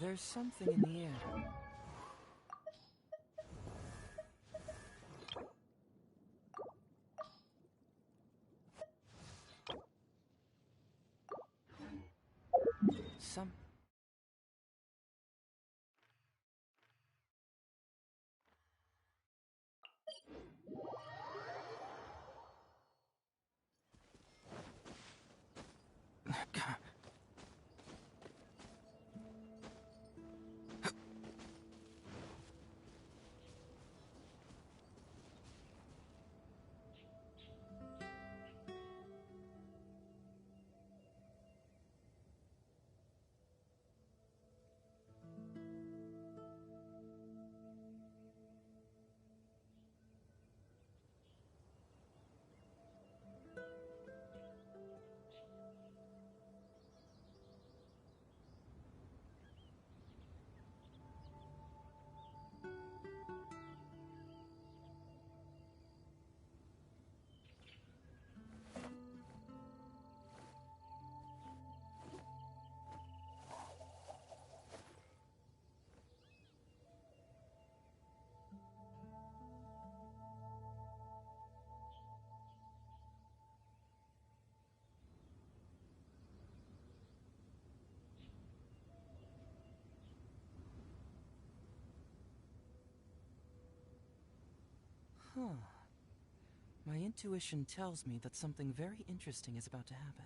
There's something in the air. Some... Huh. My intuition tells me that something very interesting is about to happen.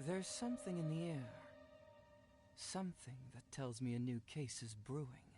There's something in the air. Something that tells me a new case is brewing.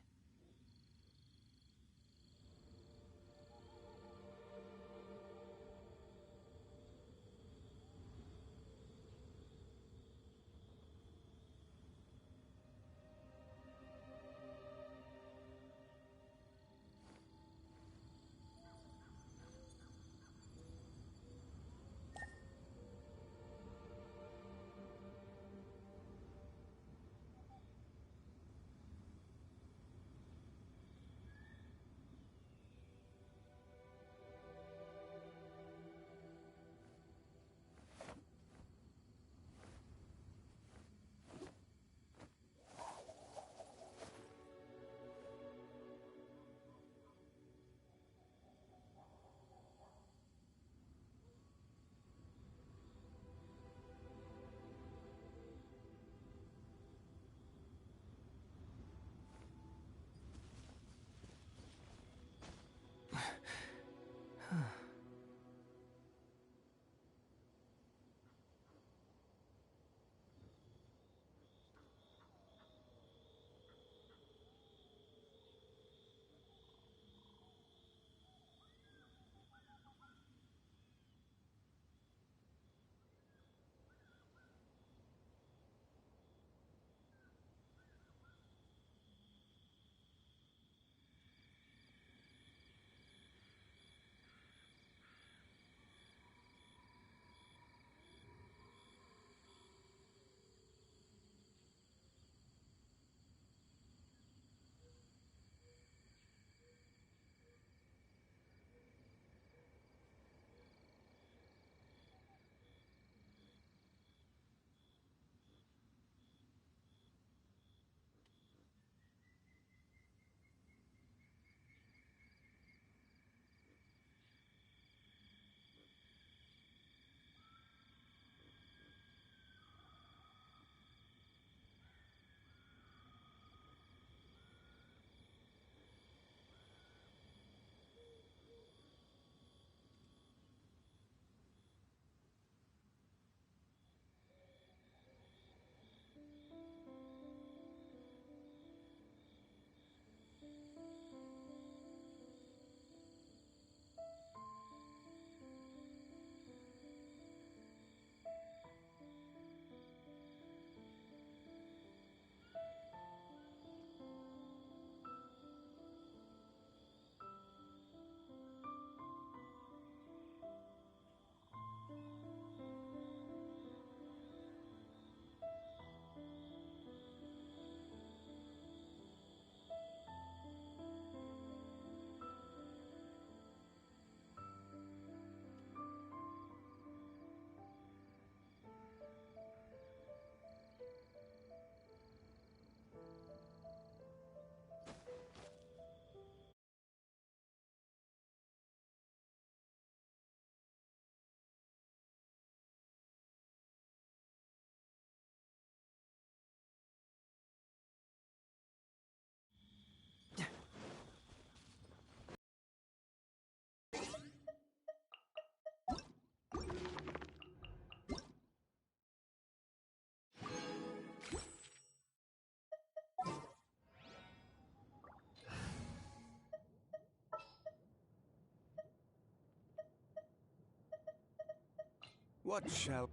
What shall...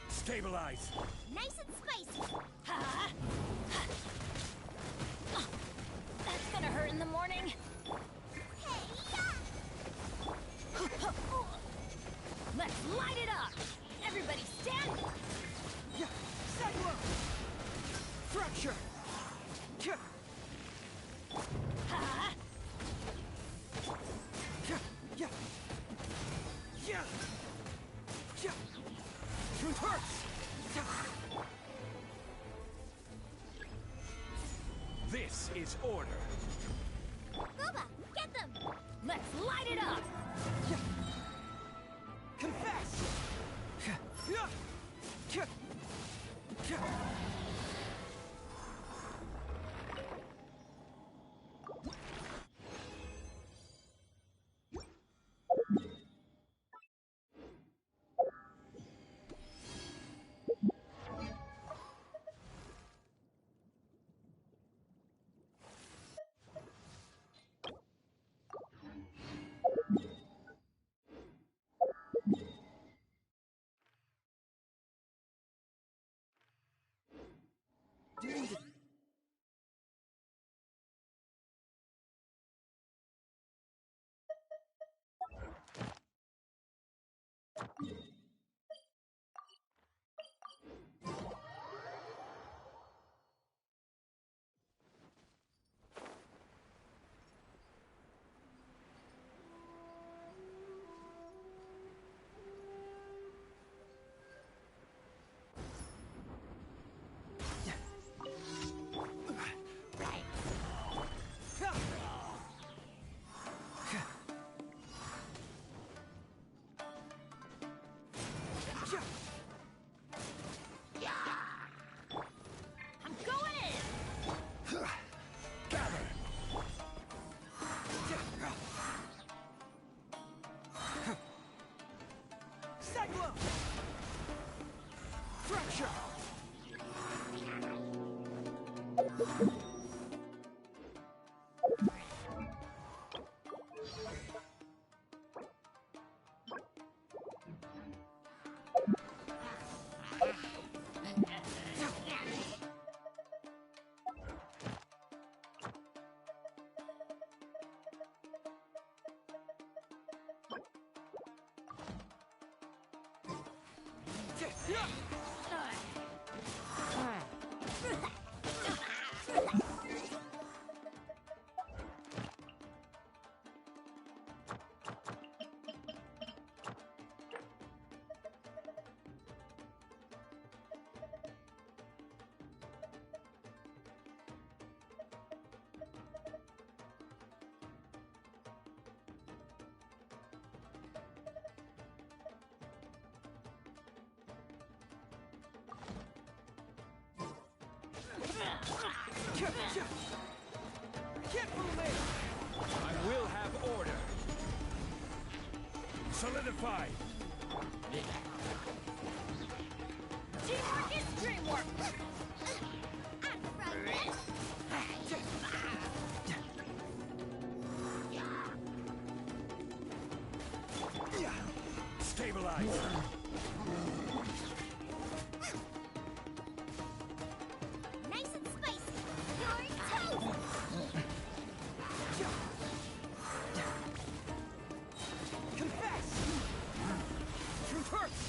Stabilize! Nice and spicy! Ha! That's gonna hurt in the morning! Let's light it up! Everybody stand! Yeah! Cyclone! Fracture! Yeah! Ha! Yeah! Yeah! Yeah! Yeah! Truth hurts! This is order. Booba, get them! Let's light it up! Yeah. Confess! Yeah. Yeah. Yeah. Yeah. Doing the... I'm going in! Gather! Cyclone! Fracture! Get moving! I will have order. Solidify. Teamwork is dreamwork! Stabilize. Nice and spicy! Your toast! Confess! Truth hurts!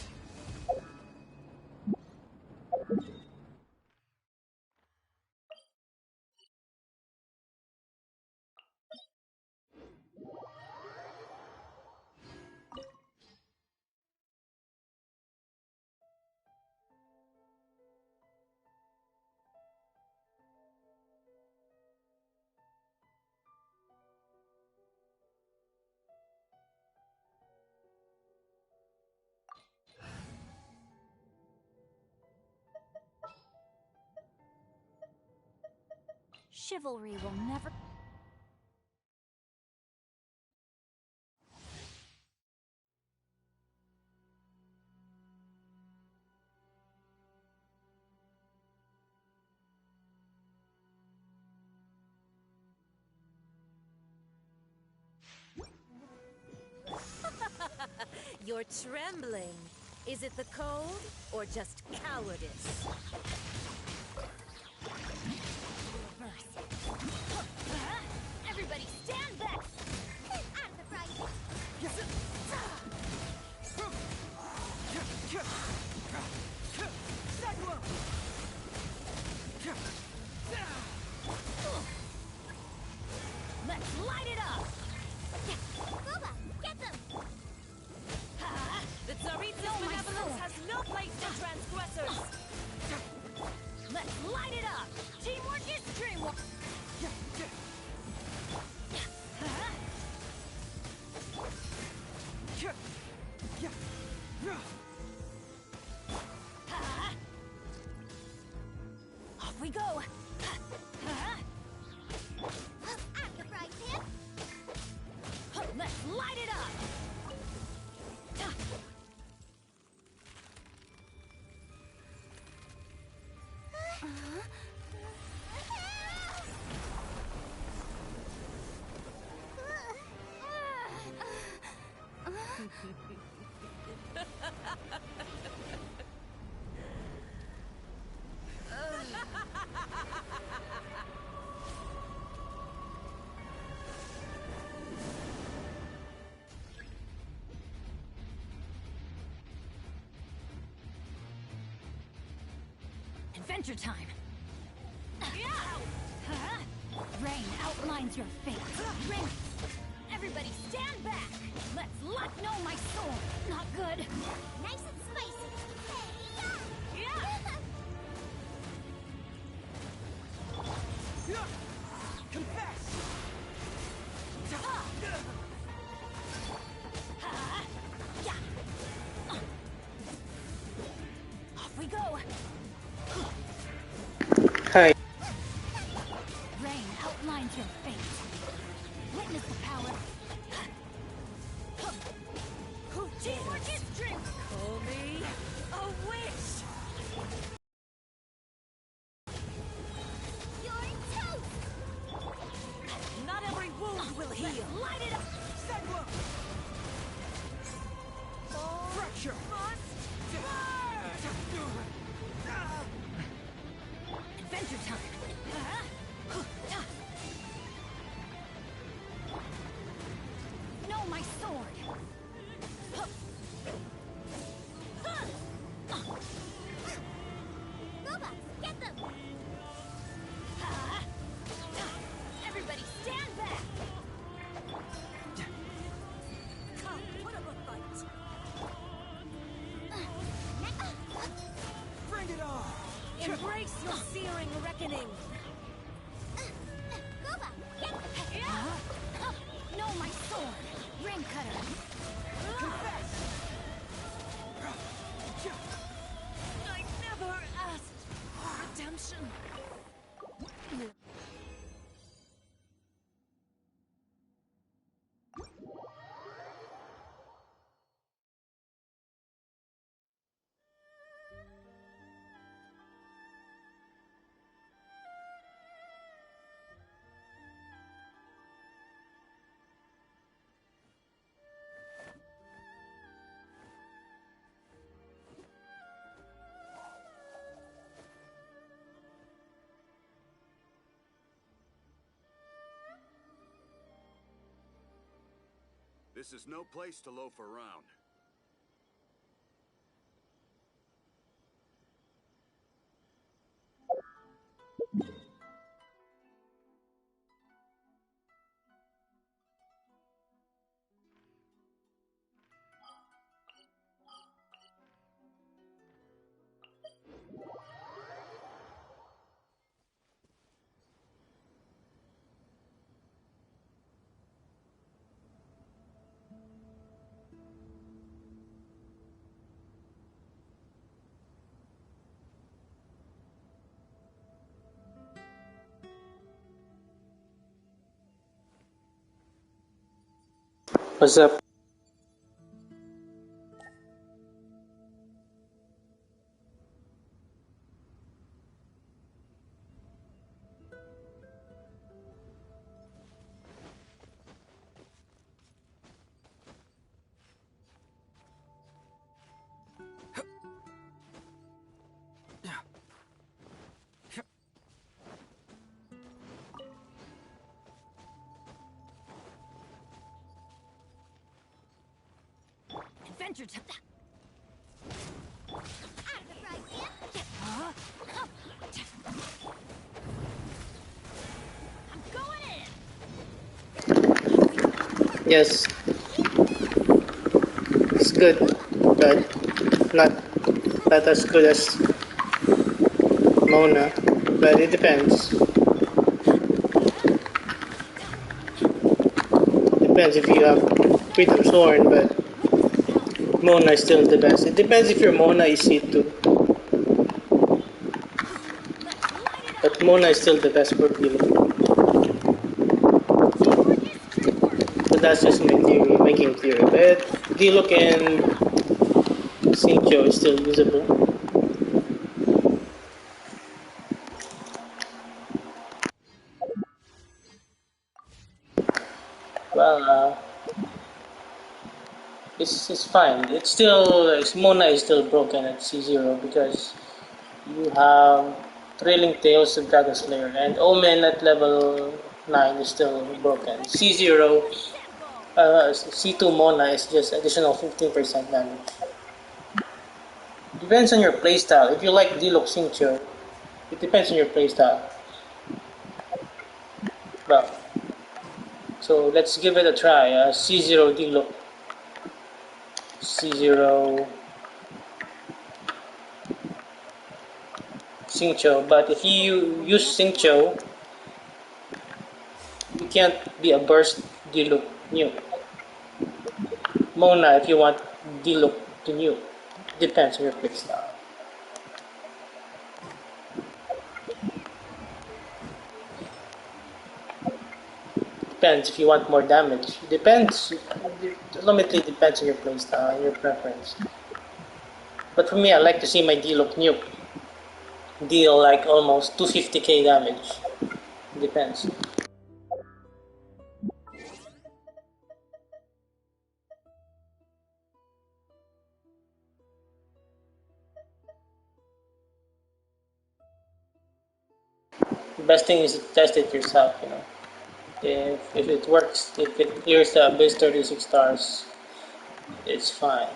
Chivalry will never... You're trembling. Is it the cold or just cowardice? Reverse. Everybody stand back! Out of the frying pan! Let's light it up! Boba, get them! The Tsaritsa's benevolence has no place for transgressors! Let's light it up! Teamwork is dreamwork! Off we go! At the frying pan! Let's light it up! Adventure time! Rain outlines your fate. Rain! Everybody stand back! Let's let know my sword! Not good! Nice and spicy! Hey, yeah! Confess! Off we go! Hi. Rain outlines your fate. Witness the power. Teamwork is strength. Call me a witch. You're toast. Not every wound will heal. Light it up. Cyclone! Fracture! Adventure time. Know my sword. Boba, get them! Everybody stand back! Come, put up a fight! Bring it on! Embrace your searing reckoning! Boba, get know my sword! Ring cutter! Confess! I never asked for redemption! This is no place to loaf around. What's up? Spend your time. Out of the frying pan. I'm going in. Yes, it's good, but not as good as Mona. But it depends. Depends if you have Freedom Sworn, but Mona is still the best. It depends if your Mona is C2, but Mona is still the best for healing. But that's just my theory, my game theory. But Diluc and Xingqiu is still usable. Well, it's fine. It's still Mona is still broken at C0 because you have Trailing Tales of Dragon Slayer and Omen at level 9 is still broken. C0, C2 Mona is just additional 15% damage. Depends on your playstyle. If you like Diluc Xingqiu, it depends on your playstyle. Well, so let's give it a try. C0 Diluc. C0 Xingqiu. But if you use Xingqiu, you can't be a burst Diluc nuke. Mona, if you want Diluc to nuke, depends on your playstyle. Depends if you want more damage. Depends. It ultimately depends on your playstyle and your preference. But for me, I like to see my Diluc nuke deal like almost 250k damage. Depends. The best thing is to test it yourself, you know. If it works, if it clears the base 36 stars, it's fine.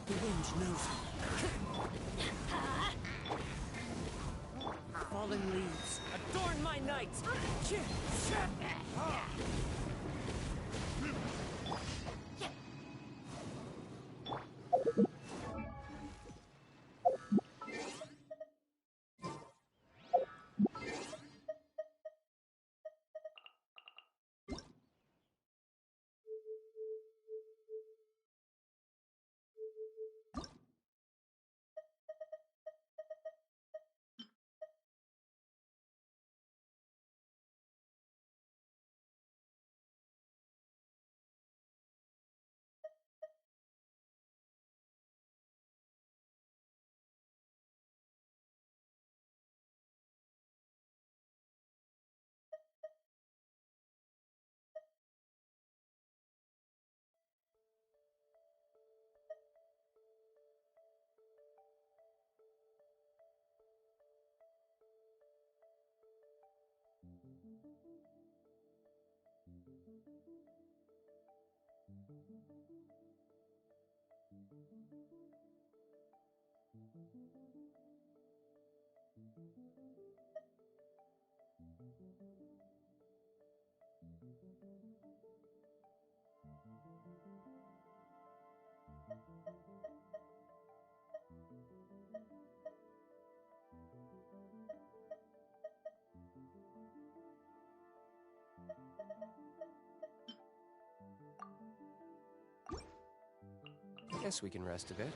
The wind knows me. Falling leaves, adorn my night! Guess we can rest a bit.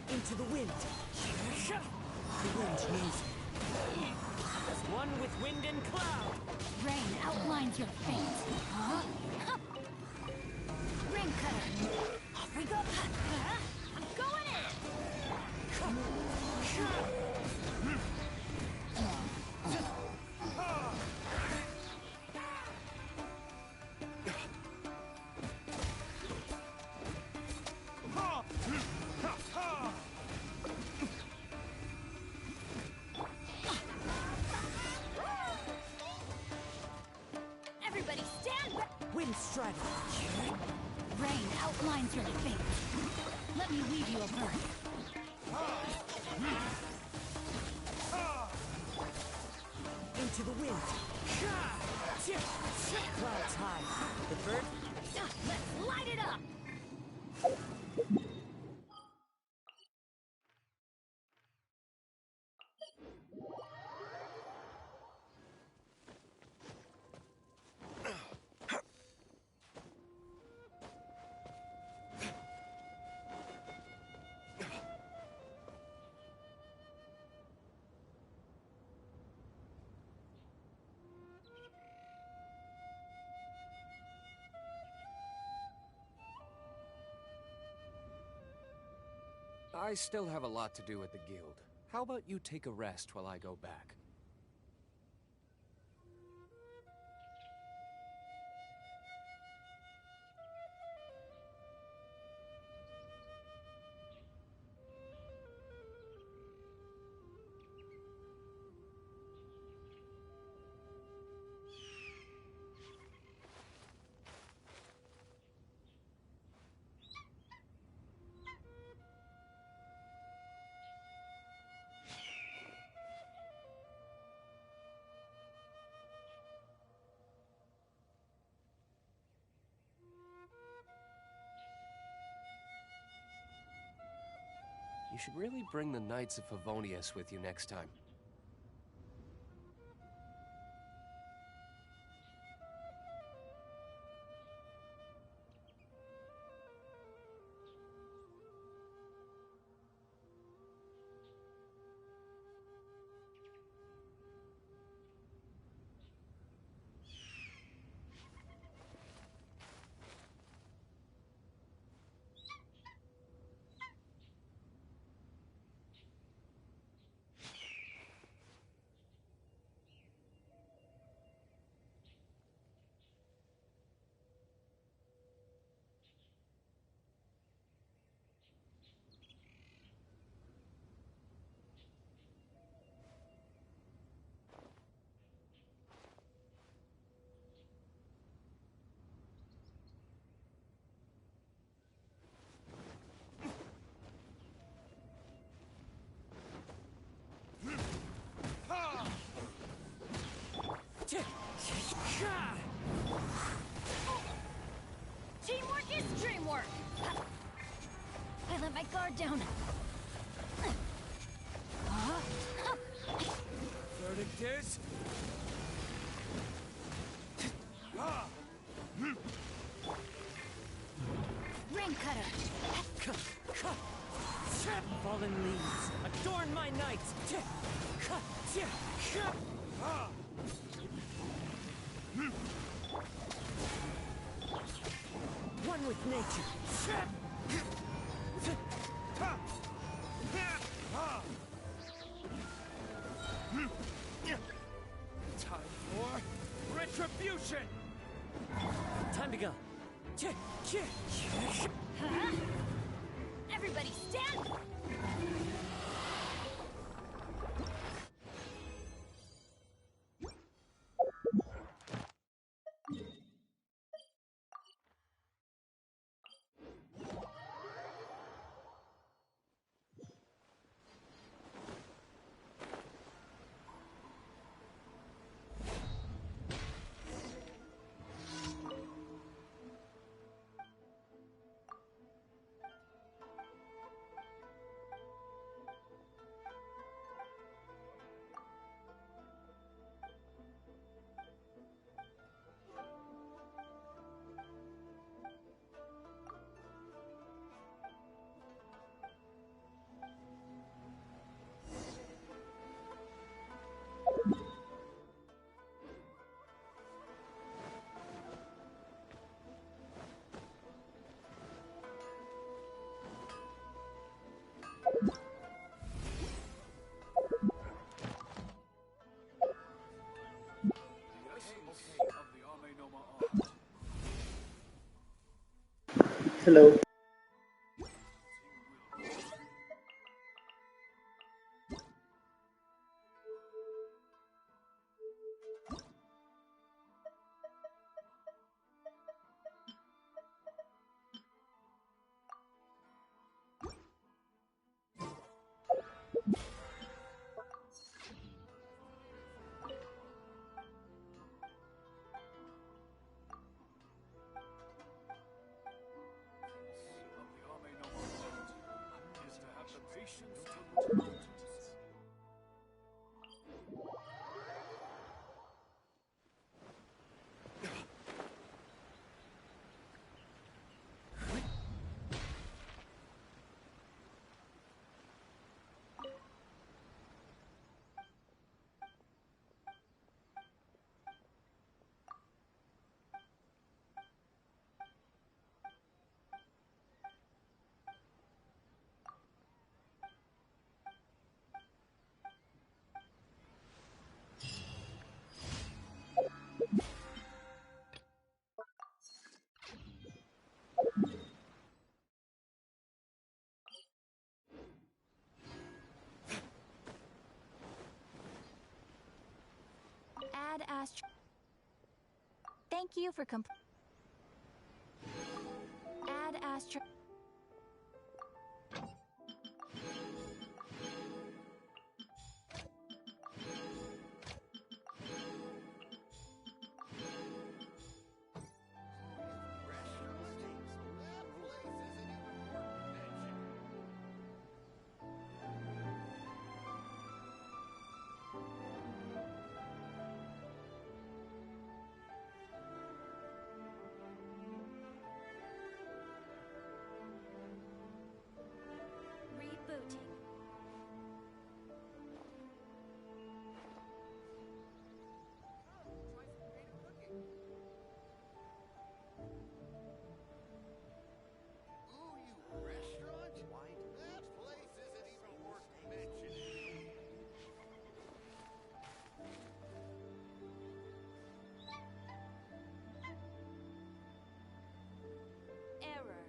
Into the wind. The wind knows me. As one with wind and cloud. Rain outlines your fate. Huh? Rain cutter. Off we go. I'm going Everybody stand back. Wind strike. Rain outlines your fate. Let me weave you a bird. Into the wind. Clouds high. The bird. Let's light it up. I still have a lot to do at the guild. How about you take a rest while I go back? You should really bring the Knights of Favonius with you next time. Teamwork is dreamwork. I let my guard down. verdict is... Rain cutter. Fallen leaves, adorn my night! One with nature! Time for retribution! Time to go! Huh? Everybody stand! Hello. Add Astro. Thank you for Add Astro. Rebooting. Error.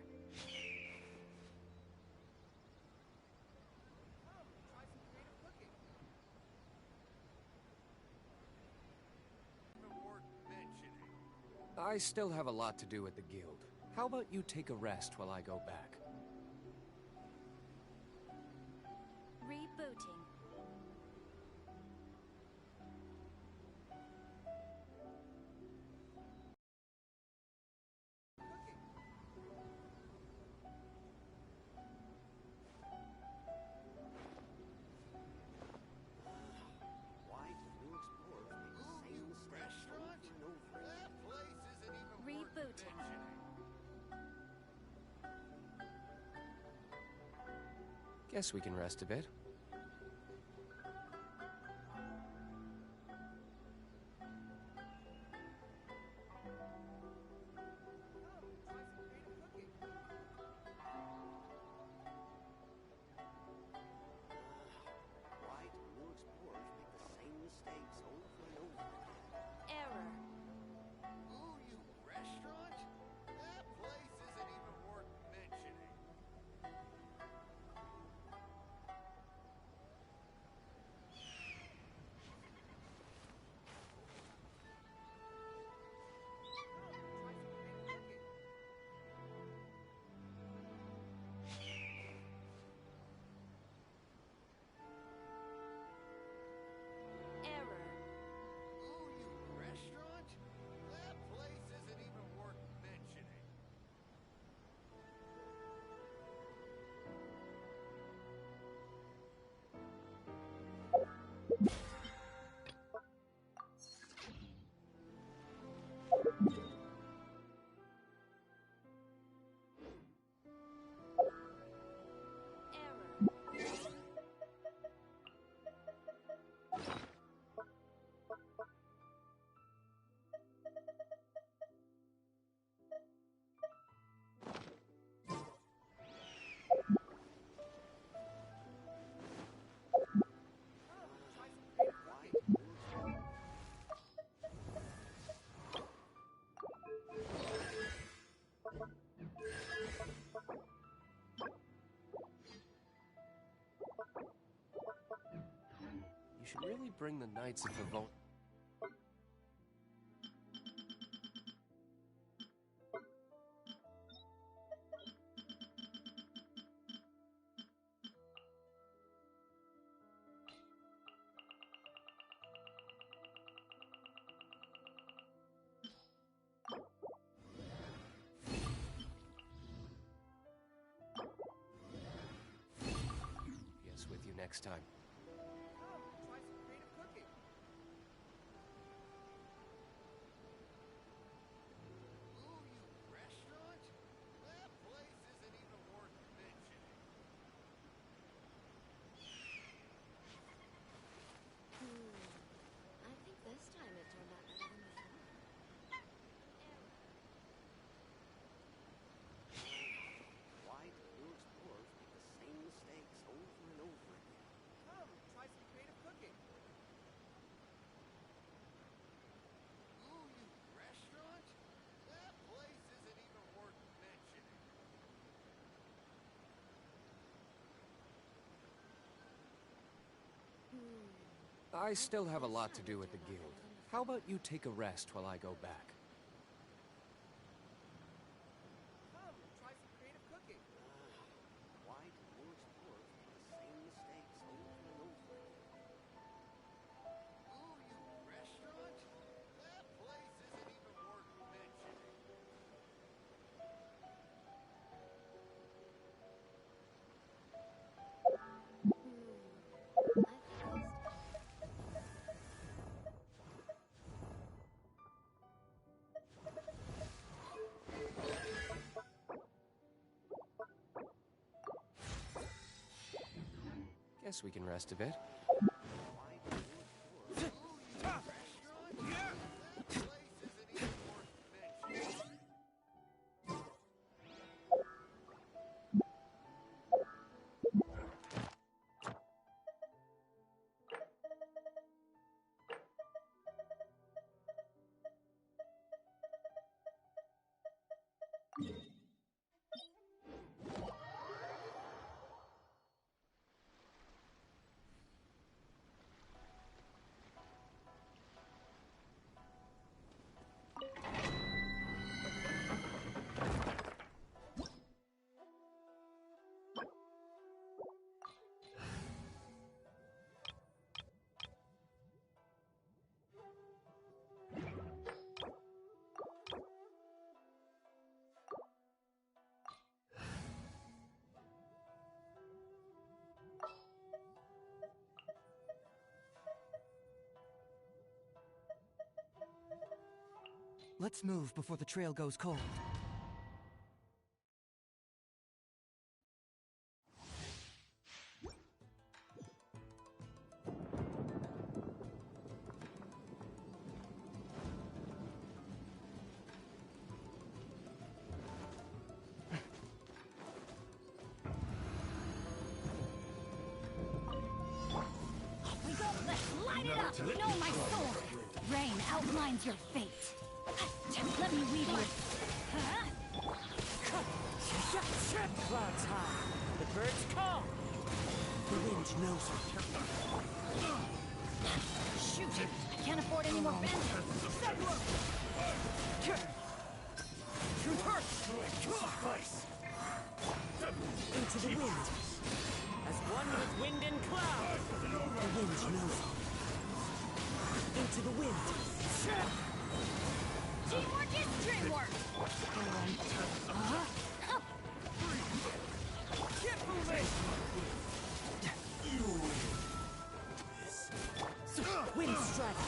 I still have a lot to do at the guild. How about you take a rest while I go back? Rebooting. Guess we can rest a bit. Why do new explorers make the same mistakes over and over again? Error. Ooh, you restaurant? That place isn't even worth mentioning. Error. Ooh, you restaurant? That place isn't even worth mentioning. Error. Why do new explorers... You should really bring the Knights of Favon. Guess with you next time. Try some creative cooking. Ooh, you restaurant? That place isn't even worth mentioning. I think this time it turned out better than before. Why do new explorers make the same mistakes over and over again? Come, try some creative cooking. Ooh, you restaurant? That place isn't even worth mentioning. I still have a lot to do with the guild. How about you take a rest while I go back? Come, try some creative cooking. Why do new explorers make the same mistakes over and over again? Ooh, you restaurant? That place isn't even worth mentioning. I think this Guess we can rest a bit. Why do new explorers... Restaurant? Yeah! That place isn't even worth mentioning. Let's move before the trail goes cold. it up! Know my sword! Rain outlines your fate. Let me weave you. Clouds high. The birds call. The wind knows it. Shoot! I can't afford any more bandits. Into the wind. As one with wind and cloud. The wind knows it. Into the wind. Teamwork is dreamwork! Get moving! Wind strike.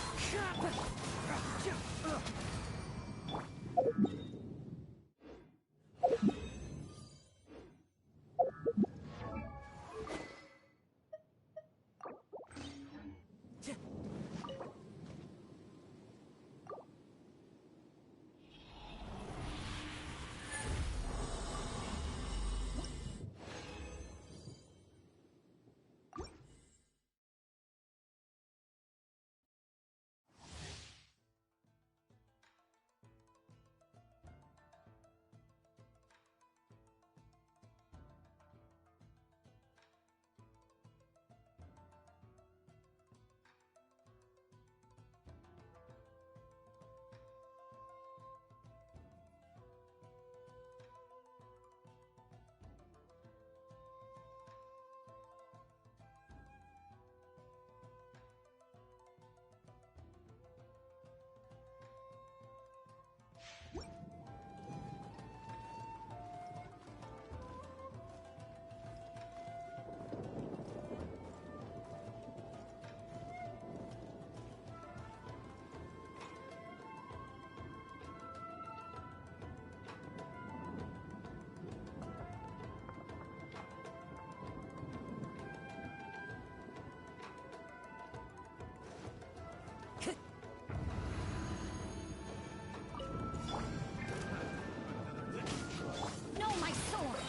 Know my sword!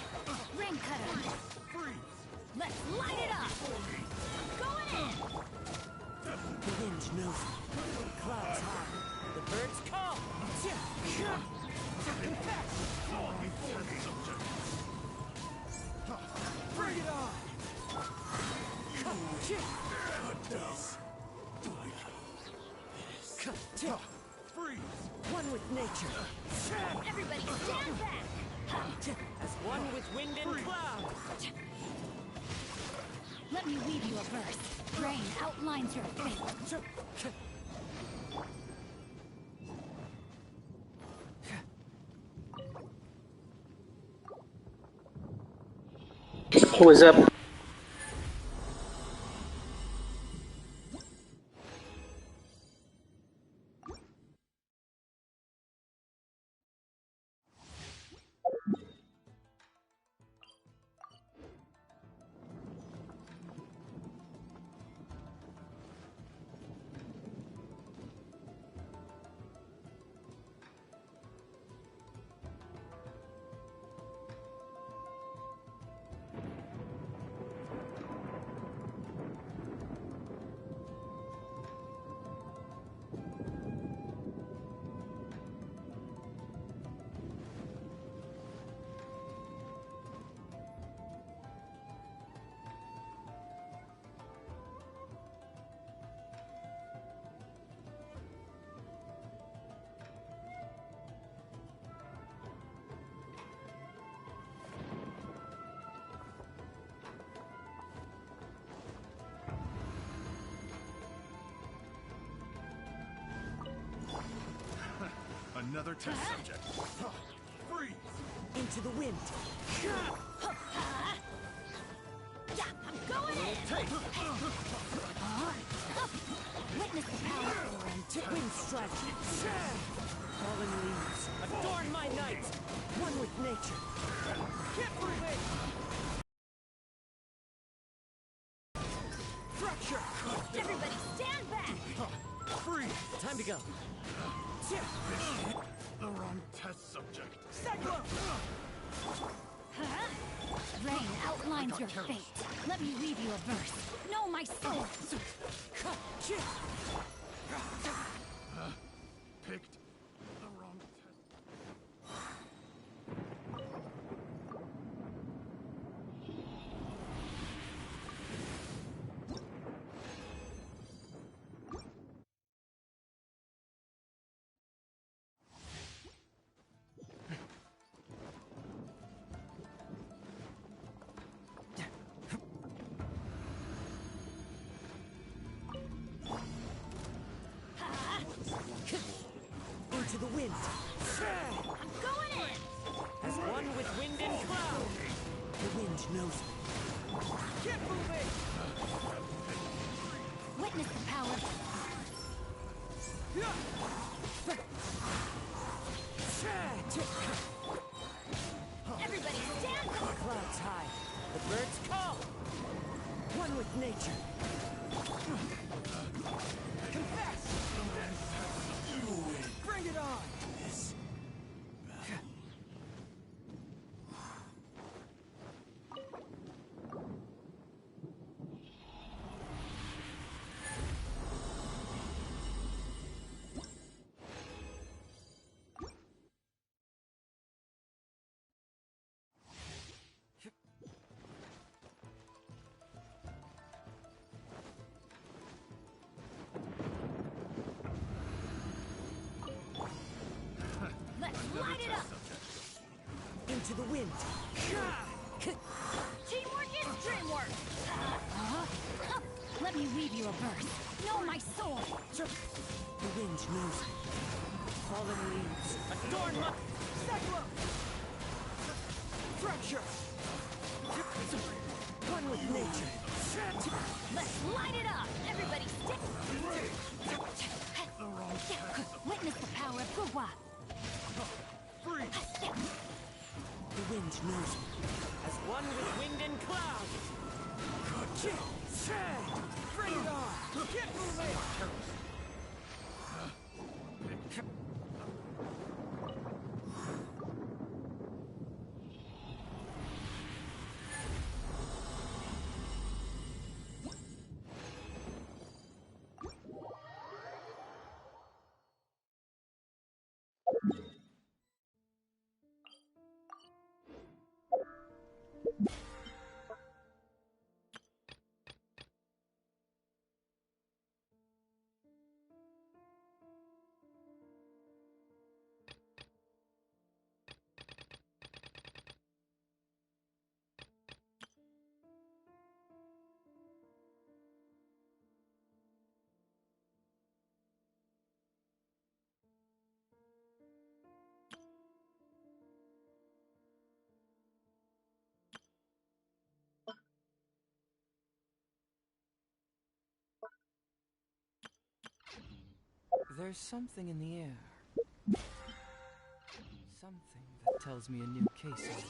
Ring cutter! Let's light it up! Going in! The wind knows it. Clouds high. The birds call. Bring it on! One with nature. Everybody stand back! As one with wind and cloud. Let me weave you a verse. Rain outlines your fate. What's up? Another test subject. Freeze! Into the wind. Yeah, I'm going in! Witness the power. Wind strike. Fallen leaves. Adorn my night. One with nature. Get moving! Fracture! Everybody stand back! Freeze! Time to go. The wrong test subject. Cyclone! Rain outlines your fate. Let me read you a verse. Know my soul. Picked the wrong test. Into the wind. I'm going in. As one with wind and cloud. The wind knows me. Get moving! Witness the power. Everybody stand back. Clouds high. The birds call. One with nature. Confess! Bring it on! Let's light it up. Into the wind. Teamwork is dreamwork. Let me read you a verse. Know my soul. The wind knows me. Fallen leaves. Adorn my... Cyclone! Fracture! One with nature. Let's light it up. Everybody stick. Witness the power of Gugwa. The wind knows me. As one with wind and cloud. Bring it on! Get moving! There's something in the air. Something that tells me a new case is...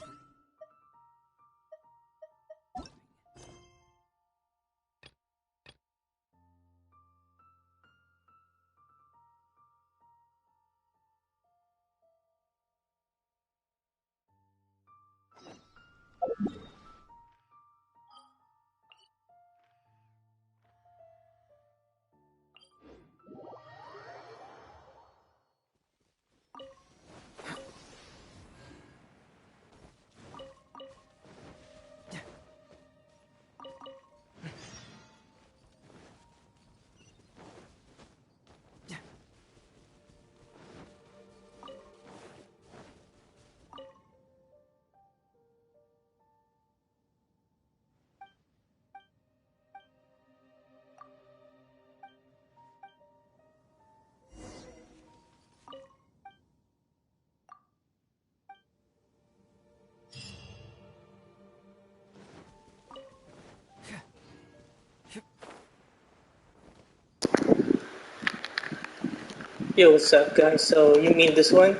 Yo, what's up, guys? So, you mean this one?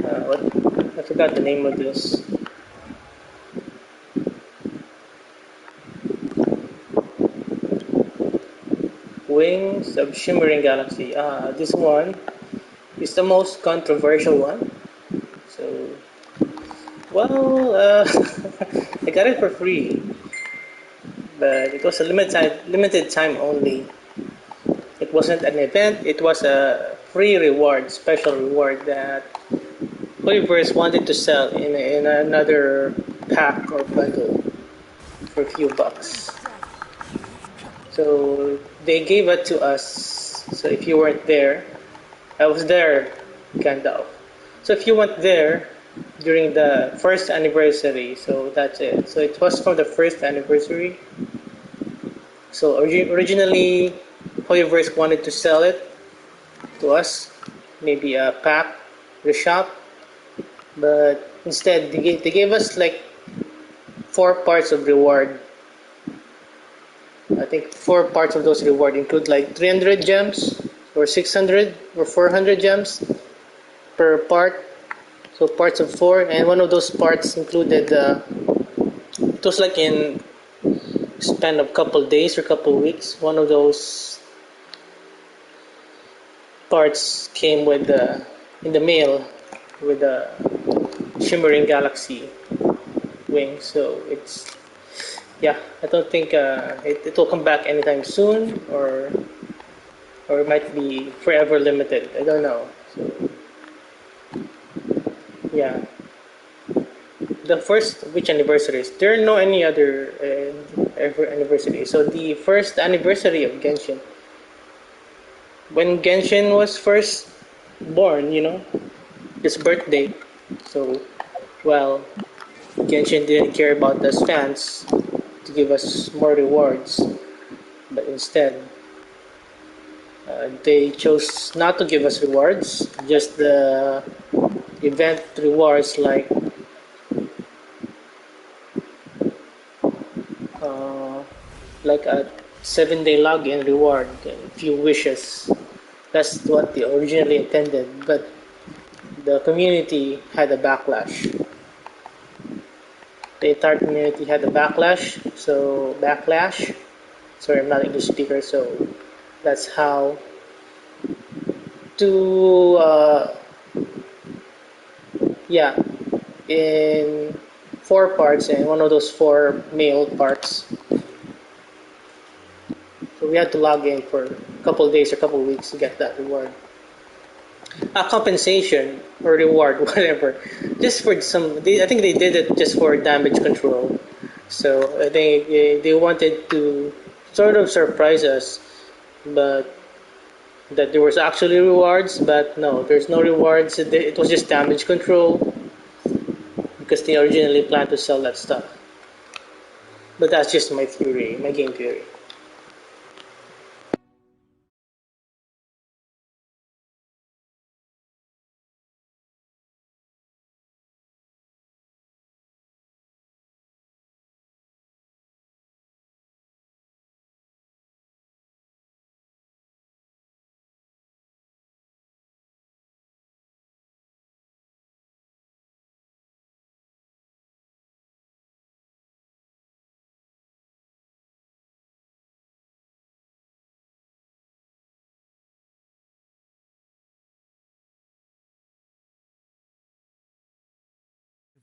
What? I forgot the name of this. Wings of Shimmering Galaxy. This one is the most controversial one. So, Well, I got it for free, but it was a limited time only. It wasn't an event. It was a free reward, special reward that Hoyverse wanted to sell in another pack or bundle for a few bucks. So they gave it to us. So if you weren't there, I was there, Gandalf. So if you weren't there during the first anniversary, so that's it. So it was for the first anniversary. So originally, Hoyoverse wanted to sell it to us, maybe a pack, the shop, but instead they gave us like 4 parts of reward. I think 4 parts of those reward include like 300 gems or 600 or 400 gems per part. So parts of 4, and one of those parts included it was like in span of couple days or couple weeks. One of those parts came with in the mail with a shimmering galaxy wing. So it's yeah. I don't think it will come back anytime soon, or it might be forever limited. I don't know. So yeah. The first which anniversaries? There are no any other anniversary. So the first anniversary of Genshin, when Genshin was first born, his birthday. So, well, Genshin didn't care about us fans to give us more rewards, but instead, they chose not to give us rewards, just the event rewards uh, like a 7-day login reward, a few wishes. That's what they originally intended, but the community had a backlash. The entire community had a backlash. Sorry, I'm not an English speaker, so that's how to yeah, in 4 parts, and one of those 4 male parts. So we had to log in for a couple of days or a couple of weeks to get that reward. A compensation or reward, whatever. Just for I think they did it just for damage control. So I think they wanted to sort of surprise us, but that there was actually rewards. But no, there's no rewards. It was just damage control because they originally planned to sell that stuff. But that's just my theory, my game theory.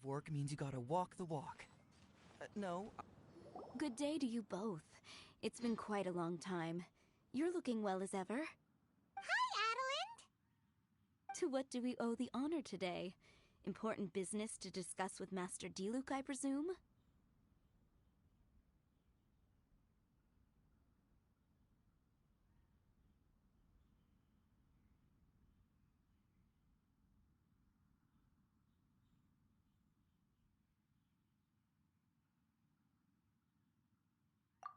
Work means you gotta walk the walk. No. Good day to you both. It's been quite a long time. You're looking well as ever. Hi, Adeline! To what do we owe the honor today? Important business to discuss with Master Diluc, I presume?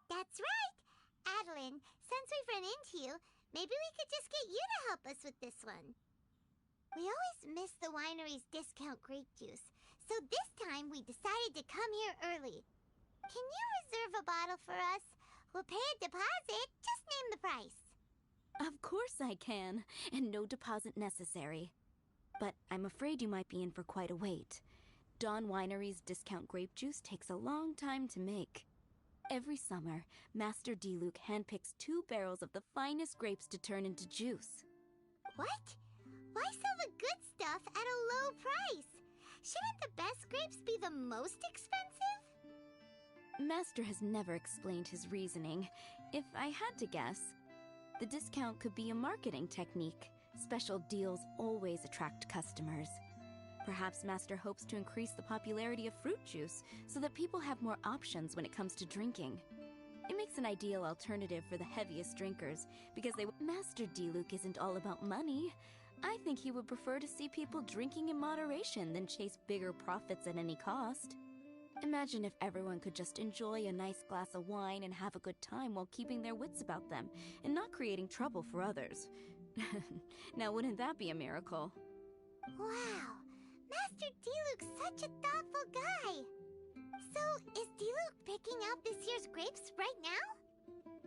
That's right! Adeline, since we've run into you, maybe we could just get you to help us with this one. We always miss the winery's discount grape juice, so this time we decided to come here early. Can you reserve a bottle for us? We'll pay a deposit, just name the price. Of course I can, and no deposit necessary. But I'm afraid you might be in for quite a wait. Dawn Winery's discount grape juice takes a long time to make. Every summer, Master Diluc handpicks 2 barrels of the finest grapes to turn into juice. What? Why sell the good stuff at a low price? Shouldn't the best grapes be the most expensive? Master has never explained his reasoning. If I had to guess, the discount could be a marketing technique. Special deals always attract customers. Perhaps Master hopes to increase the popularity of fruit juice so that people have more options when it comes to drinking. It makes an ideal alternative for the heaviest drinkers because Master Diluc isn't all about money. I think he would prefer to see people drinking in moderation than chase bigger profits at any cost. Imagine if everyone could just enjoy a nice glass of wine and have a good time while keeping their wits about them and not creating trouble for others. Now, wouldn't that be a miracle? Wow, Master Diluc's such a thoughtful guy. So, is Diluc picking out this year's grapes right now?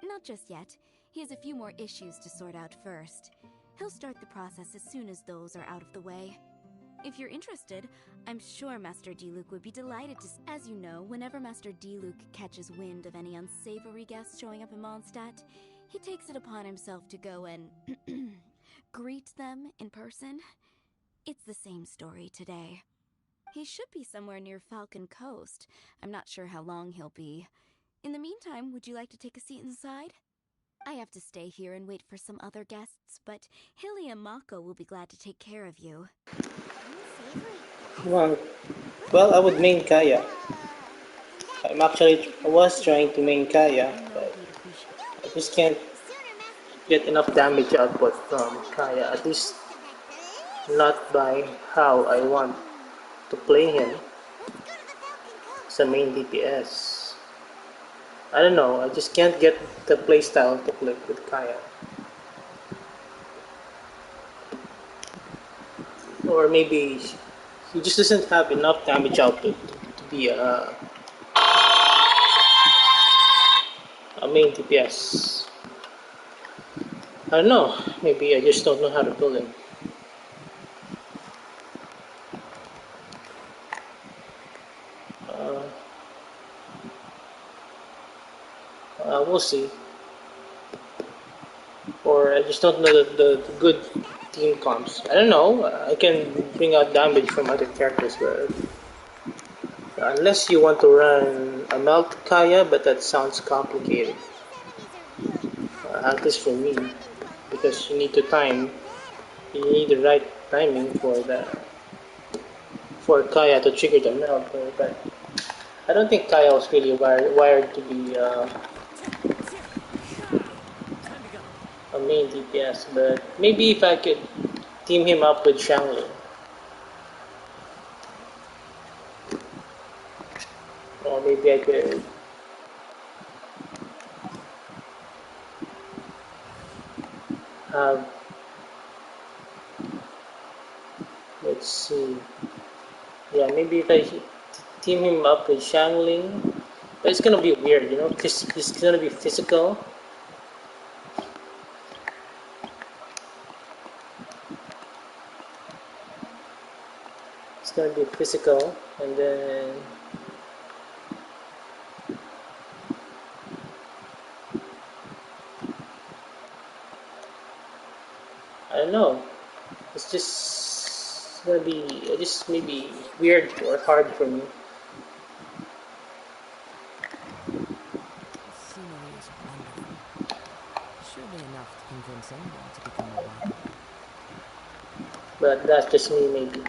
Not just yet. He has a few more issues to sort out first. He'll start the process as soon as those are out of the way. If you're interested, I'm sure Master Diluc would be delighted to... As you know, whenever Master Diluc catches wind of any unsavory guests showing up in Mondstadt, he takes it upon himself to go and greet them in person. It's the same story today. He should be somewhere near Falcon Coast. I'm not sure how long he'll be. In the meantime, would you like to take a seat inside? I have to stay here and wait for some other guests, but Hilly and Mako will be glad to take care of you. Well, I would main Kaya. I was trying to main Kaya, but I just can't get enough damage output from Kaya, at least not by how I want to play him as a main DPS. I don't know, I just can't get the playstyle to click with Kaya. Or maybe he just doesn't have enough damage output to be a main DPS. I don't know, maybe I just don't know how to build him. We'll see. Or I just don't know the good team comps. I don't know, I can bring out damage from other characters, but unless you want to run a melt Kaya, but that sounds complicated. At least for me, because you need the right timing for Kaya to trigger the melt. But I don't think Kaya was really wired to be a main DPS, but maybe if I could team him up with Shangli, or maybe I could have, let's see, yeah, maybe if I team him up with Shangli, but it's gonna be weird, because he's gonna be physical. It's gonna be physical, and then I don't know. It's just gonna be just maybe weird or hard for me. The scenery is wonderful. Surely enough to convince anyone to become a wild. But that's just me, maybe.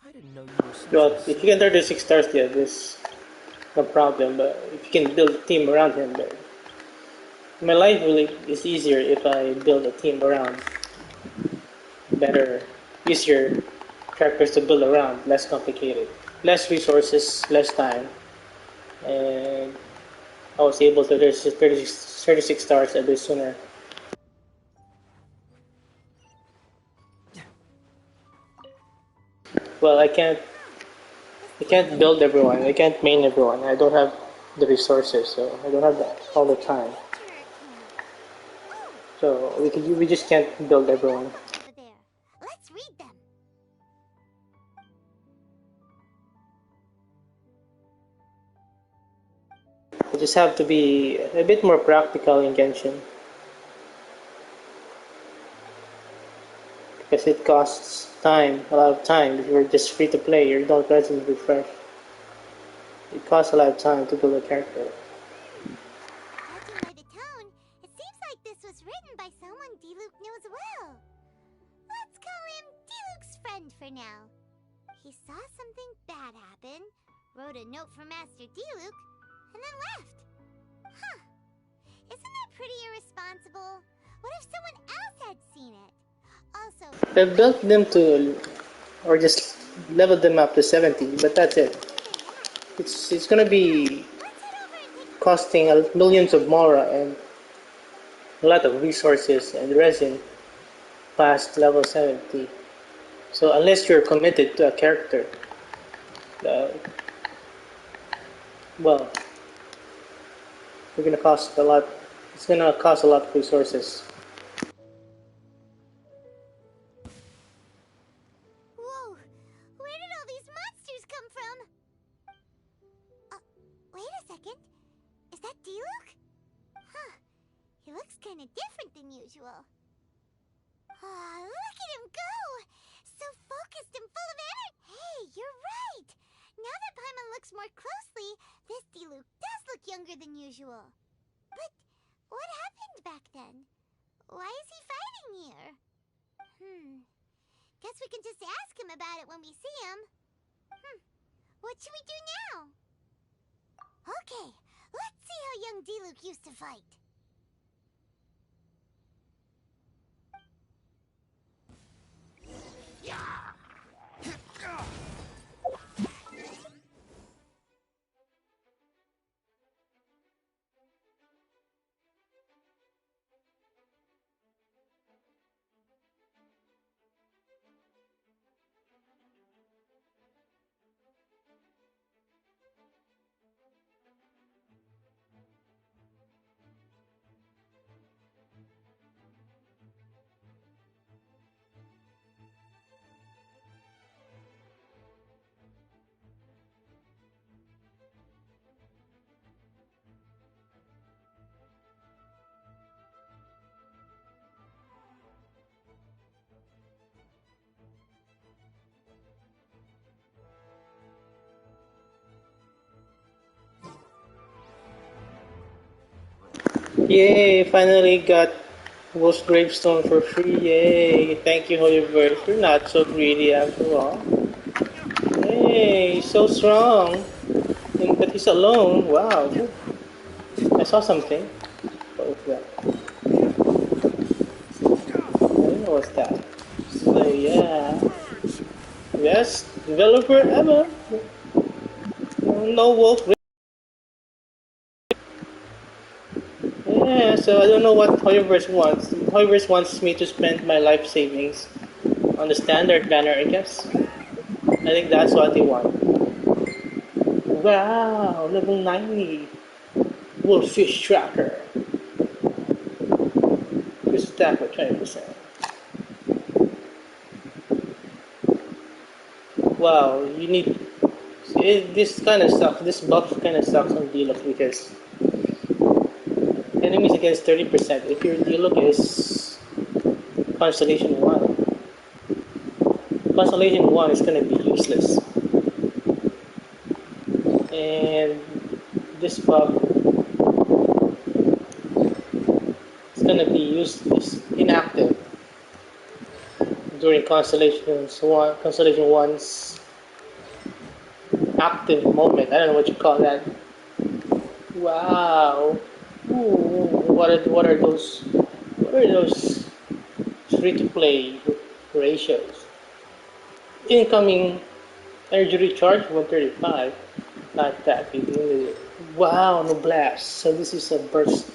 I didn't know you were such Well, a if you can 36 stars, yeah, there's no problem. But if you can build a team around him, then my life really is easier if I build a team around better, easier characters to build around, less complicated. less resources, less time, and I was able to reach 36 stars a bit sooner. Well, I can't build everyone. I can't main everyone. I don't have the resources, so I don't have all the time. So we just can't build everyone. Over there. Let's read them. We just have to be a bit more practical in Genshin because it costs time, a lot of time. If you're just free to play, you don't present refresh. It costs a lot of time to build a character. Judging by the tone, it seems like this was written by someone Diluc knows well. Let's call him Diluc's friend for now. He saw something bad happen, wrote a note for Master Diluc, and then left. Huh. Isn't that pretty irresponsible? What if someone else had seen it? Also, I built them to, or just leveled them up to 70, but that's it. It's gonna be costing millions of Mora and a lot of resources and resin past level 70. So unless you're committed to a character, uh, well, you're gonna cost a lot. It's gonna cost a lot of resources. whoa! Where did all these monsters come from? Wait a second. Is that Diluc? Huh. He looks kind of different than usual. Look at him go! So focused and full of energy. Hey, you're right. Now that Paimon looks more closely, this Diluc does look younger than usual. But what happened back then? Why is he fighting here? Guess we can just ask him about it when we see him. What should we do now? Okay, let's see how young Diluc used to fight. Yay! Finally got Ghost Gravestone for free. Yay! Thank you, Holyverse. You're not so greedy after all. Hey, he's so strong. But he's alone. Wow. I saw something. What was that? I don't know what's that. So yeah. Best developer ever. No wolf. Yeah, so I don't know what Holyverse wants. Holyverse wants me to spend my life savings on the standard banner, I guess. I think that's what they want. Wow, level 90. Wolffish tracker. Just attack with 20%. Wow, you need. This kind of sucks. This buff kind of sucks on Diluc because enemies against 30%. If your Diluc is Constellation 1, Constellation 1 is gonna be useless. And this buff is gonna be useless, inactive during Constellation 1's active moment. I don't know what you call that. Wow. Ooh, what are those free to play ratios? Incoming Energy recharge 135. Like that. Wow, no blast. So this is a burst.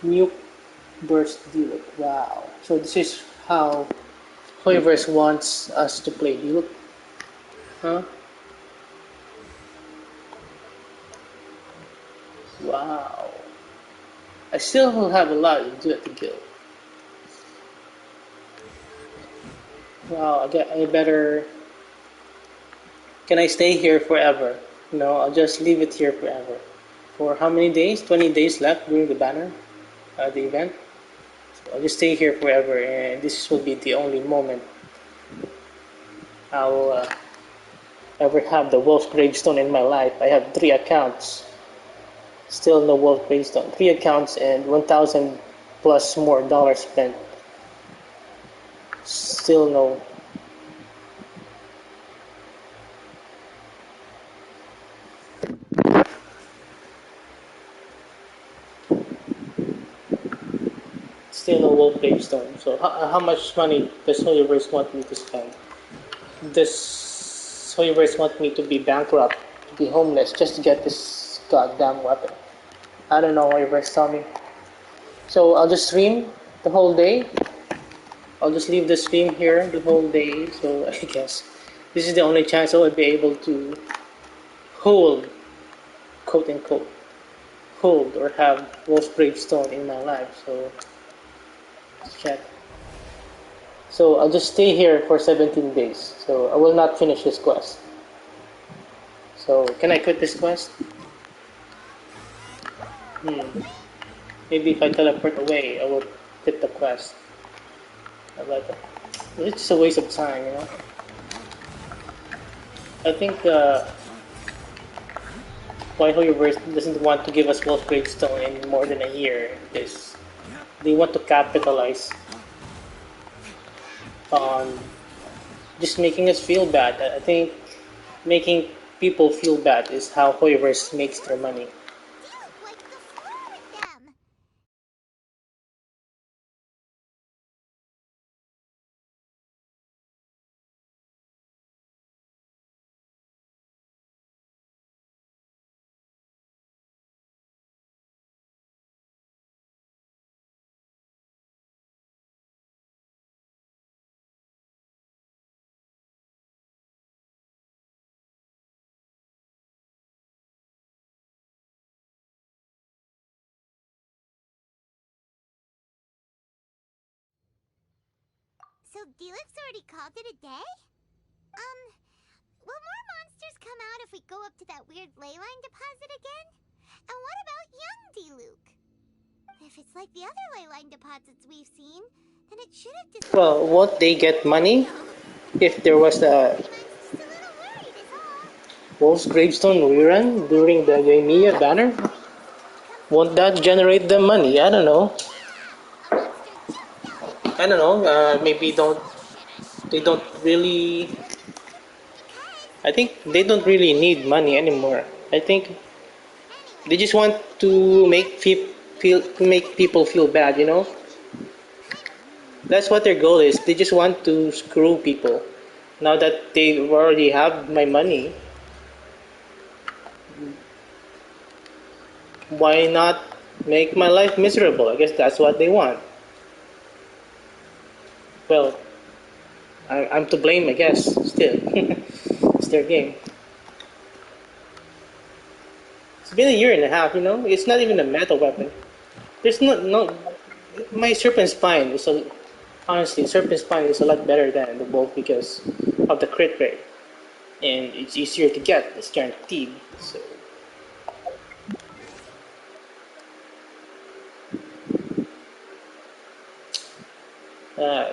Nuke burst deal. Wow. So this is how Hoyoverse wants us to play. You look, huh? Wow. I still have a lot to do at the guild. Wow, I better. Can I stay here forever? No, I'll just leave it here forever. For how many days? 20 days left during the banner, the event. So I'll just stay here forever, and this will be the only moment I'll ever have the Wolf Gravestone in my life. I have 3 accounts. Still no Wolf Gravestone. 3 accounts and 1,000 plus more dollars spent. Still no. Still no Wolf Gravestone. So how much money does Holyverse want me to spend? Does Holyverse want me to be bankrupt, to be homeless, just to get this goddamn weapon? I don't know, Holyverse, tell me. So I'll just stream the whole day. I'll just leave the stream here the whole day. So I guess this is the only chance I will be able to hold, quote unquote, hold or have Wolf Gravestone in my life. So let's check. So I'll just stay here for 17 days. So I will not finish this quest. So can I quit this quest? Maybe if I teleport away, I will quit the quest. But it's just a waste of time, you know. I think why Hoyoverse doesn't want to give us Wolf Gravestone in more than a year is they want to capitalize on just making us feel bad. I think making people feel bad is how Hoyoverse makes their money. So Deluxe already called it a day? Will more monsters come out if we go up to that weird leyline deposit again? And what about young Diluc? If it's like the other leyline deposits we've seen, then it should have disappeared. Well, won't they get money if there was a Wolf's Gravestone rerun during the Gamea banner? Won't that generate them money? I don't know. Maybe they don't really. I think they don't really need money anymore. I think they just want to make people feel bad. You know, that's what their goal is. They just want to screw people. Now that they already have my money, why not make my life miserable? I guess that's what they want. Well, I'm to blame, I guess. Still, it's their game. It's been a year and a half, you know. It's not even a metal weapon. There's no. My Serpent Spine is honestly Serpent Spine is a lot better than the Bolt because of the crit rate, and it's easier to get. It's guaranteed. So.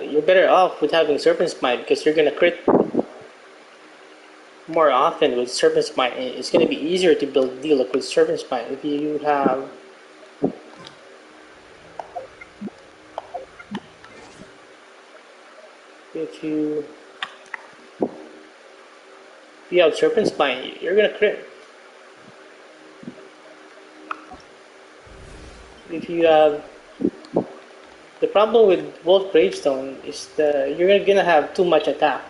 You're better off with having Serpent Spine because you're gonna crit more often with Serpent Spine. It's gonna be easier to build Diluc with Serpent Spine if you have if you have Serpent Spine, you're gonna crit. If you have the problem with Wolf Gravestone is you're gonna have too much attack.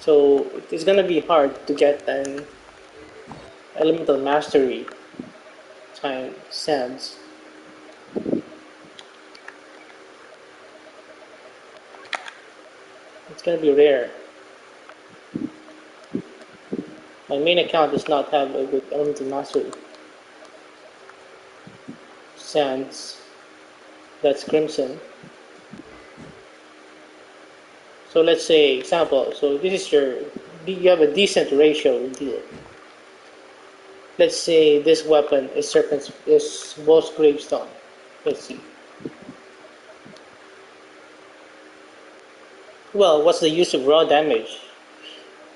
So it's gonna be hard to get an elemental mastery time sands. It's gonna be rare. My main account does not have a good elemental mastery sands. That's crimson. So let's say example. So this is you have a decent ratio deal. Let's say this weapon is Wolf's Gravestone. Let's see. Well, what's the use of raw damage?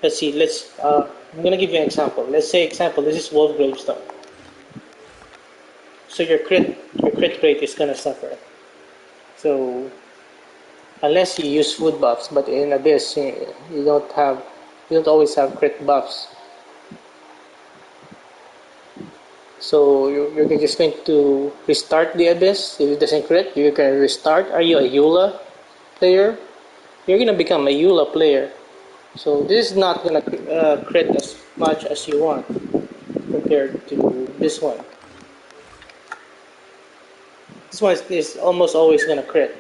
Let's see. I'm gonna give you an example. Let's say example. This is Wolf's Gravestone. So your crit rate is gonna suffer. So unless you use food buffs, but in Abyss you don't always have crit buffs. So you're just going to restart the Abyss. If it doesn't crit, you can restart. Are you a Eula player? You're gonna become a Eula player. So this is not gonna crit as much as you want compared to this one. This one is almost always gonna crit.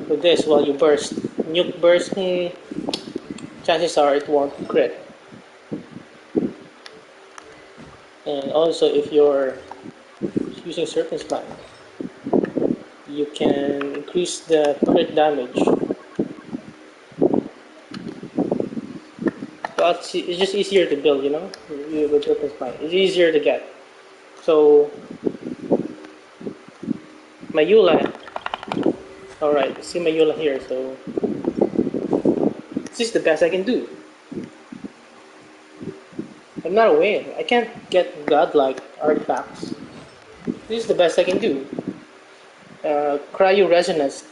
With this, while you burst, nuke burst, chances are it won't crit. And also, if you're using Circumsplant, you can increase the crit damage. But it's just easier to build, with Circumsplant. It's easier to get. So, my Eula, alright, see my Eula here, so this is the best I can do. I'm not a whale. I can't get godlike artifacts. This is the best I can do. Cryo Resonance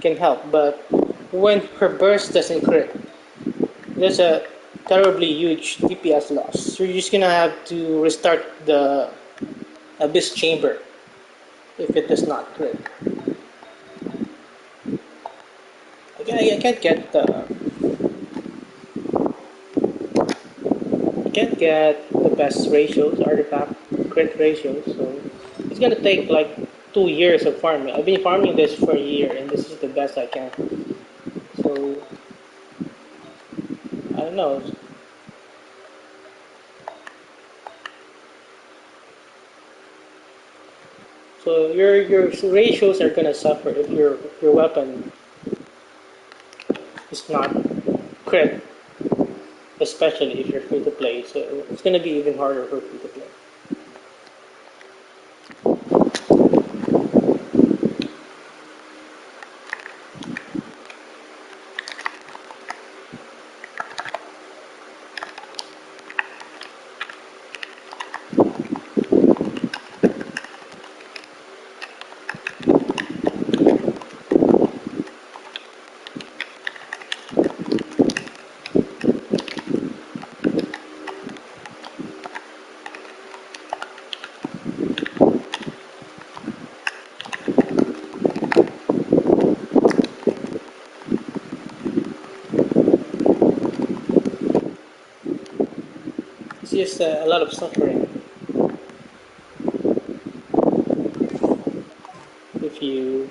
can help, but when her burst doesn't crit, there's a terribly huge DPS loss. So you're just gonna have to restart the Abyss Chamber if it does not crit. I can't get the best ratios, artifact crit ratios, so it's gonna take like 2 years of farming. I've been farming this for a year, and this is the best I can. So I don't know. So your ratios are gonna suffer if your weapon is not crit, especially if you're free to play. So it's gonna be even harder for free to play. It's just a lot of suffering if you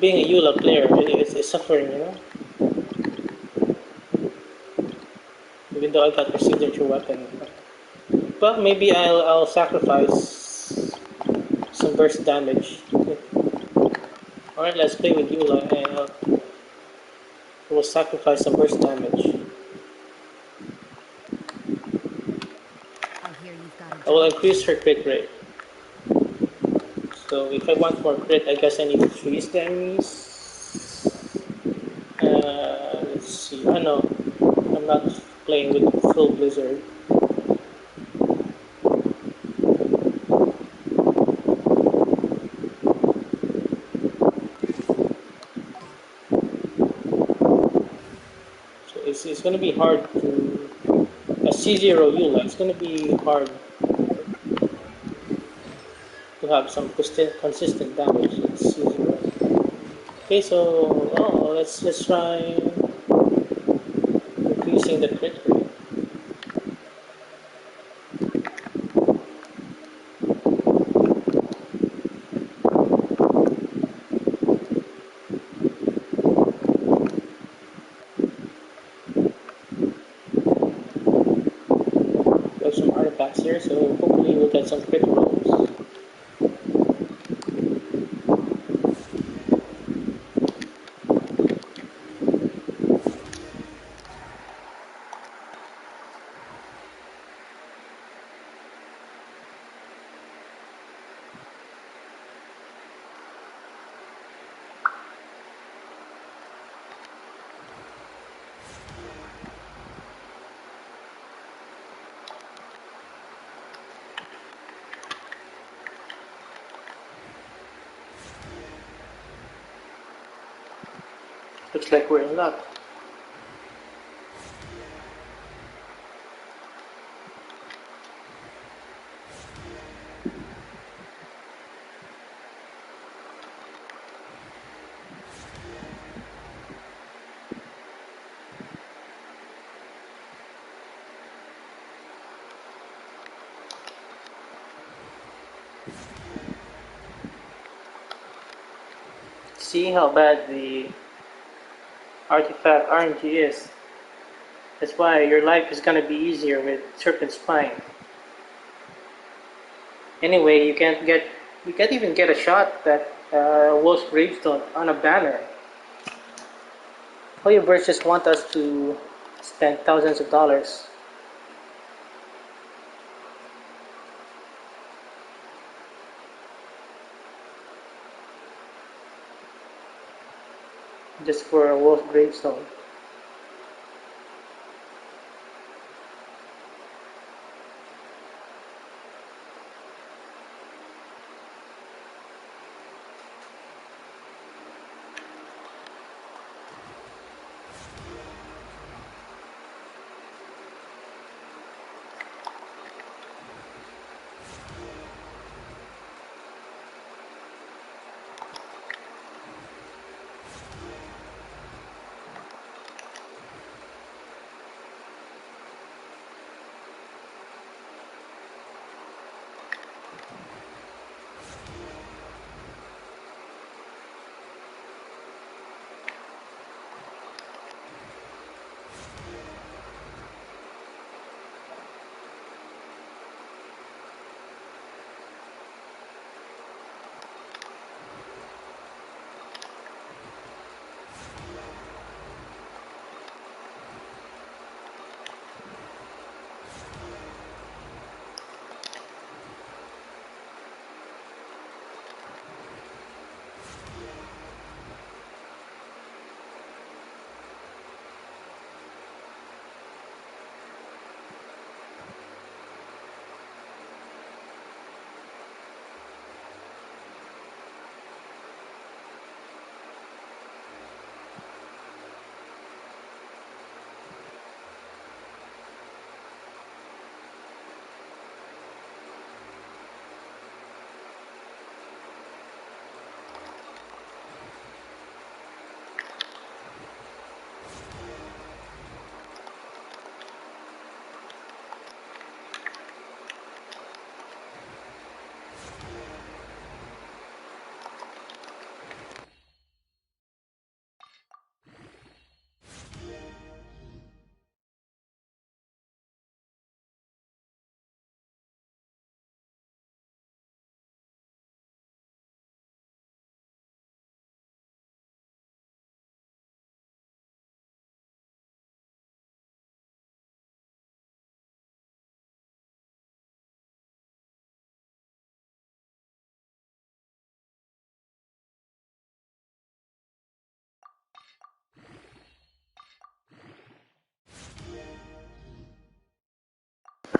being a Eula player. It's suffering, even though I got the signature weapon. But maybe I'll sacrifice some burst damage. Alright, let's play with Eula, and we'll sacrifice some burst damage. I will increase her crit rate. So if I want more crit, I guess I need to freeze the enemies. Let's see. Oh no, I'm not playing with full blizzard. So it's gonna be hard to a C0 Eula. It's gonna be hard to have some consistent damage. It's C0. Okay, so let's try increasing the crit rate. We have some artifacts here, so hopefully we'll get some crit rolls. Looks like we're in luck. See how bad the artifact RNG is. That's why your life is gonna be easier with Serpent Spine. Anyway, you can't even get a shot at Wolf's Gravestone on a banner. Hoyoverse just want us to spend thousands of dollars just for a Wolf Gravestone.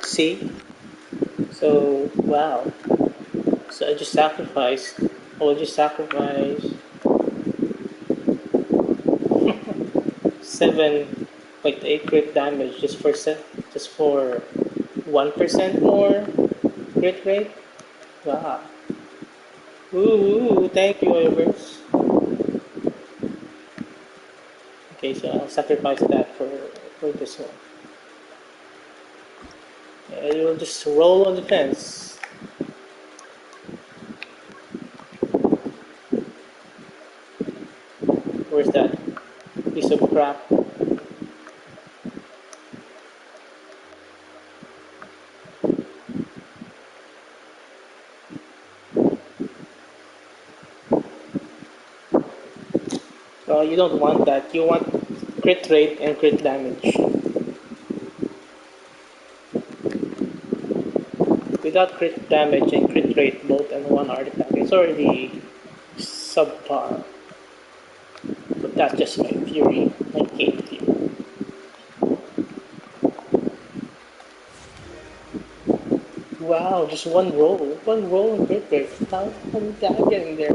See? So, wow. So I will just sacrifice 7.8 crit damage just for 1% more crit rate? Wow. Ooh, thank you, Everest. Okay, so I'll sacrifice that for this one. And you'll just roll on the fence. Where's that piece of crap? You don't want that. You want crit rate and crit damage. Without crit damage and crit rate both in one artifact, it's already subpar. But that's just my theory, my game theory. Wow, just one roll. One roll and crit rate. How did that get in there?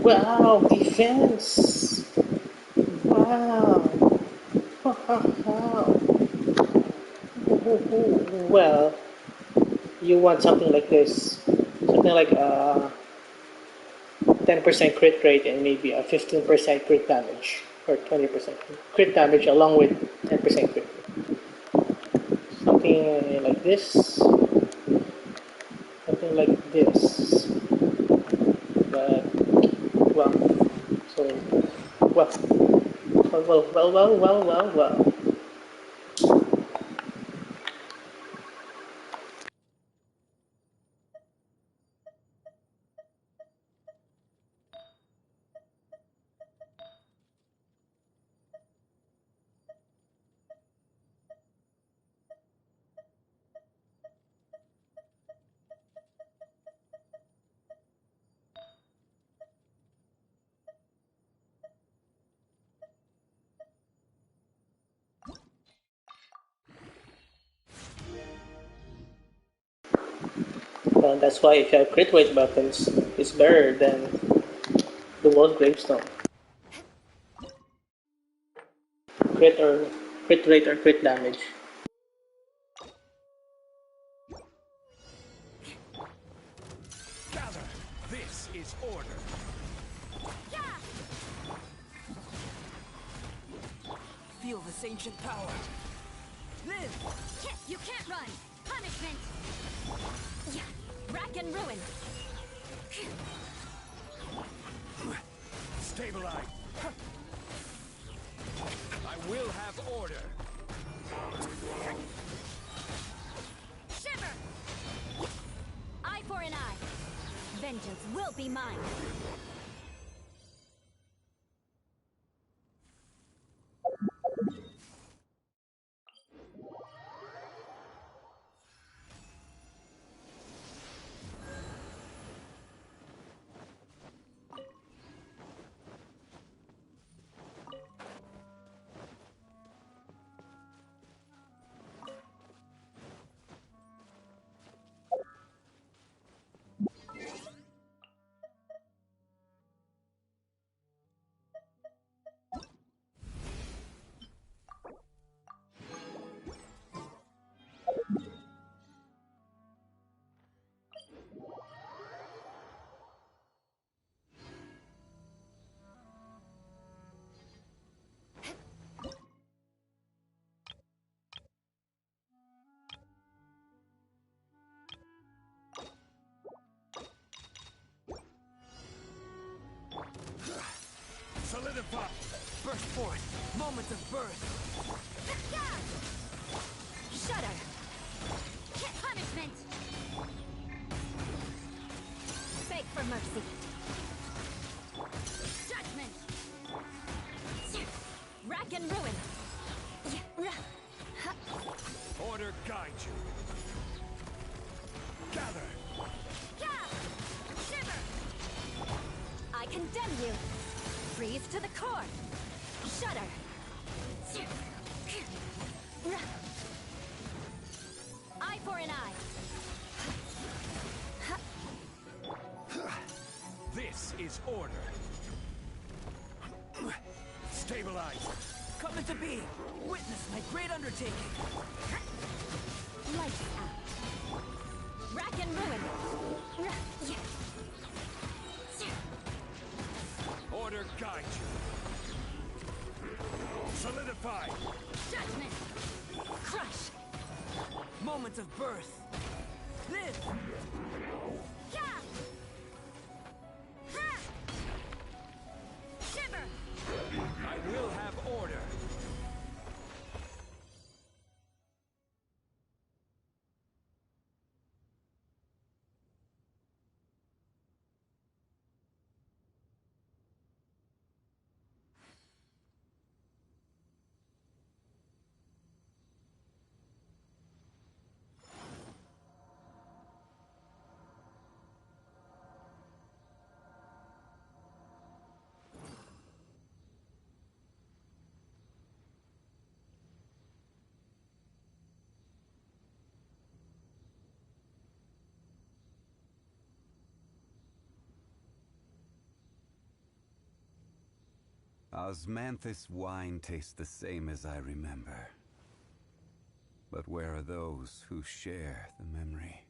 Wow, defense! Wow! Wow! Well, you want something like this. Something like 10% crit rate and maybe a 15% crit damage. Or 20% crit damage along with 10% crit. Something like this. Something like this. But, well, so, well, well. That's why if you have crit rate weapons, it's better than the World Gravestone. Crit rate or crit damage. Gather! This is order! Feel this ancient power. Live! You can't run! Punishment! Yeah. Rack and ruin! Stabilize! I will have order! Shiver! Eye for an eye! Vengeance will be mine! Solidify! Burst forth. Moment of birth. Shudder! Punishment! Beg for mercy! Judgment! Rack and ruin! Order guide you! Gather! Shiver! I condemn you! Freeze to the core! Shudder! Eye for an eye! This is order! Stabilize! Come into being. Witness my great undertaking. Lights out! Rack and ruin! Order Order guide you. Solidify. Judgment! Crush! Moment of birth. Live. Yeah! Ha! Shiver! I will have order. Osmanthus wine tastes the same as I remember. But where are those who share the memory?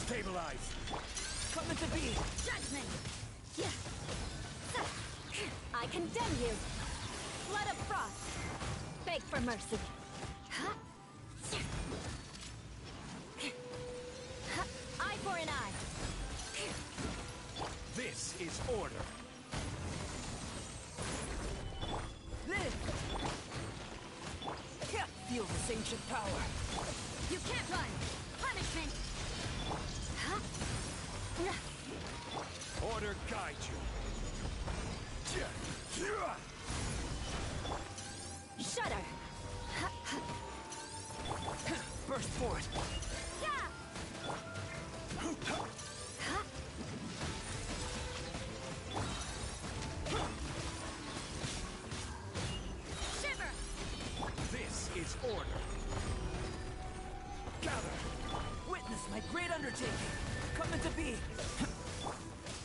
Stabilize. Coming to be. Judgment! Yeah! I condemn you! Blood of frost! Beg for mercy! Huh? Eye for an eye! This is order. Live. Feel this ancient power. You can't run! Punishment! Huh? Order guide you. Shudder! Burst forth. Yeah! Huh? Shiver! This is order. Gather. Witness my great undertaking. Coming to be.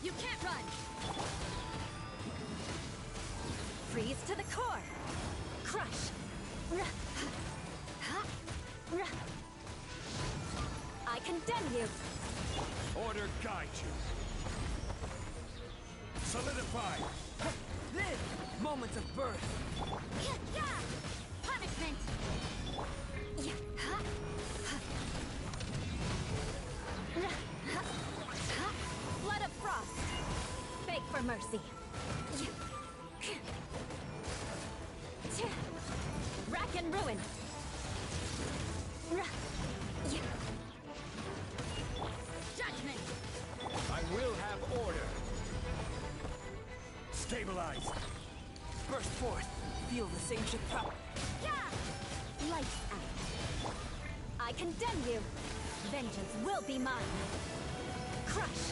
You can't run! Freeze to the core! Crush! I condemn you! Order guide you. Solidify. Live. Moment of birth. Punishment! Blood of frost! Beg for mercy! Rack and ruin! Judgment! I will have order. Stabilize. Burst forth. Feel this ancient power. Yeah! Lights out. I condemn you! Vengeance will be mine! Crush!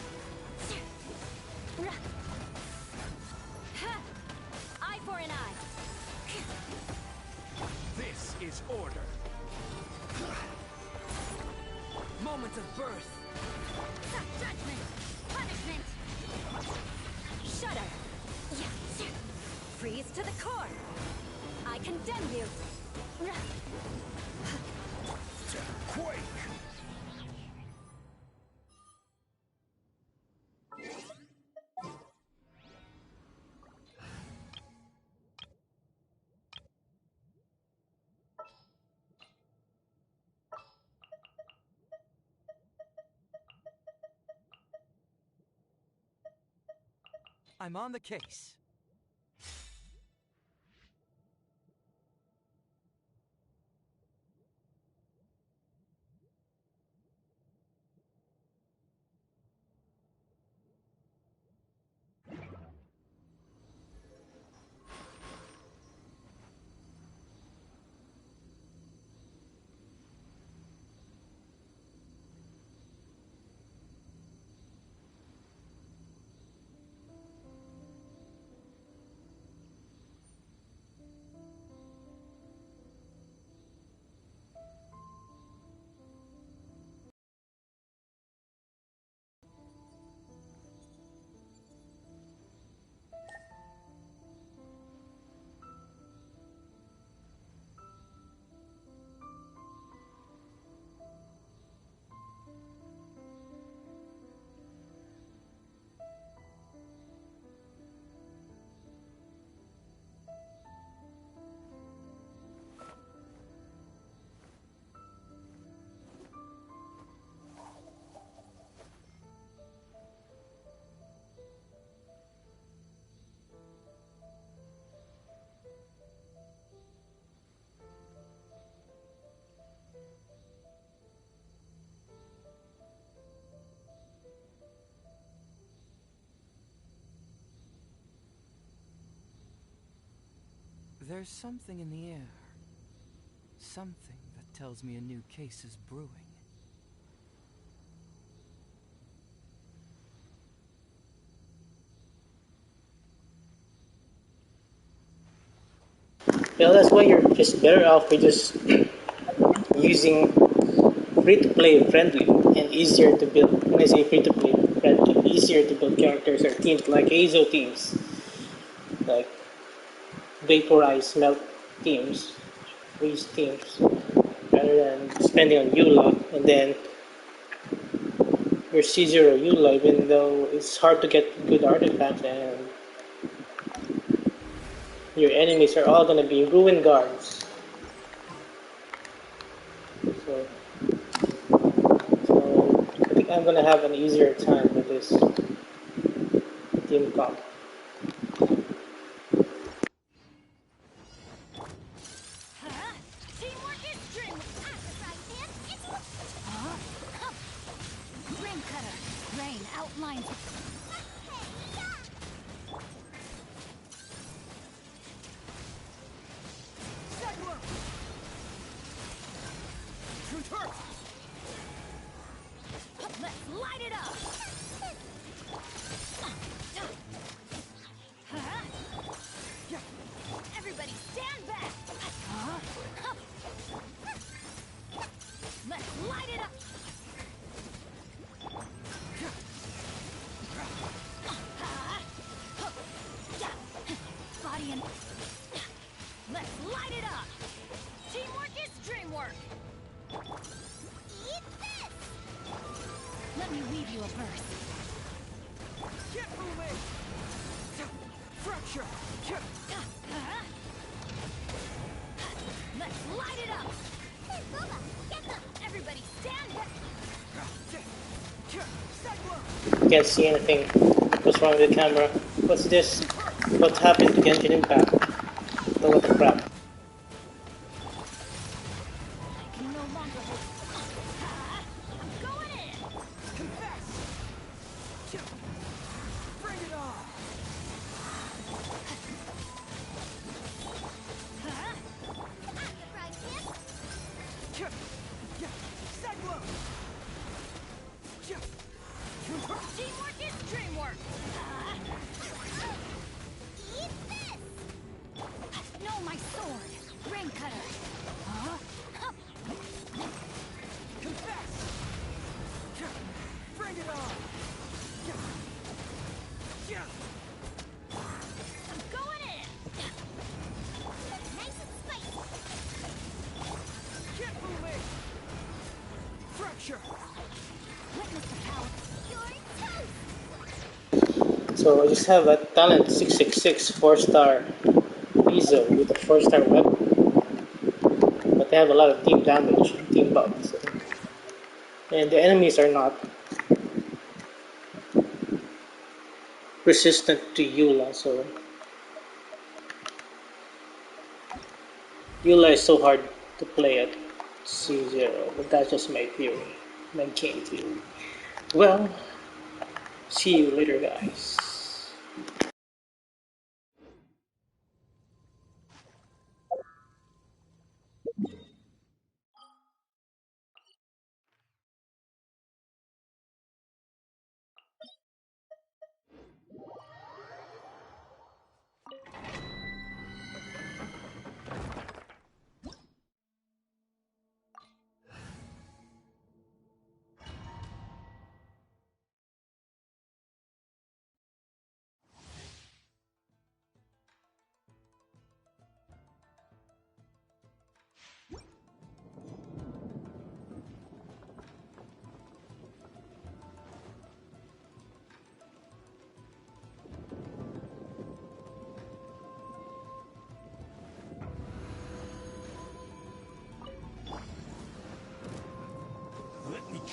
Eye for an eye! This is order. Moment of birth. Judgment! Punishment! Shudder! Freeze to the core! I condemn you! Quake! I'm on the case. There's something in the air. Something that tells me a new case is brewing. Well, that's why you're just better off with just using free-to-play friendly and easier to build. When I say free-to-play friendly, easier to build characters or teams like Heizou teams, like vaporize melt teams, freeze teams, rather than spending on Eula and then your C0 Eula, even though it's hard to get good artifacts and your enemies are all gonna be ruin guards. So, I think I'm gonna have an easier time with this team comp. Teamwork is dream. Rain cutter. Rain outlines. Let's light it up. Everybody stand back. Let's light it up. Body and let's light it up. Teamwork is dreamwork. Eat this. Let me weave you a verse. Get moving! Fracture! Let's light it up. Hey, Boba, get them. Everybody stand back. Can't see anything. What's wrong with the camera? What's this? What happened to Genshin Impact? Oh, what the crap? I can no longer hold. I'm going in. Confess! Bring it on! Teamwork is dreamwork. Eat this. No, my sword. Rain cutter. Confess! Bring it on! I'm going in. Nice and spicy. Get moving! Fracture! Witness the power. You're toast. So I just have a talent 666 4-star Heizou with a 4-star weapon. But they have a lot of team damage, team buffs. So. And the enemies are not resistant to Eula, so Eula is so hard to play at C0, but that's just my theory, my game theory. Well, see you later, guys.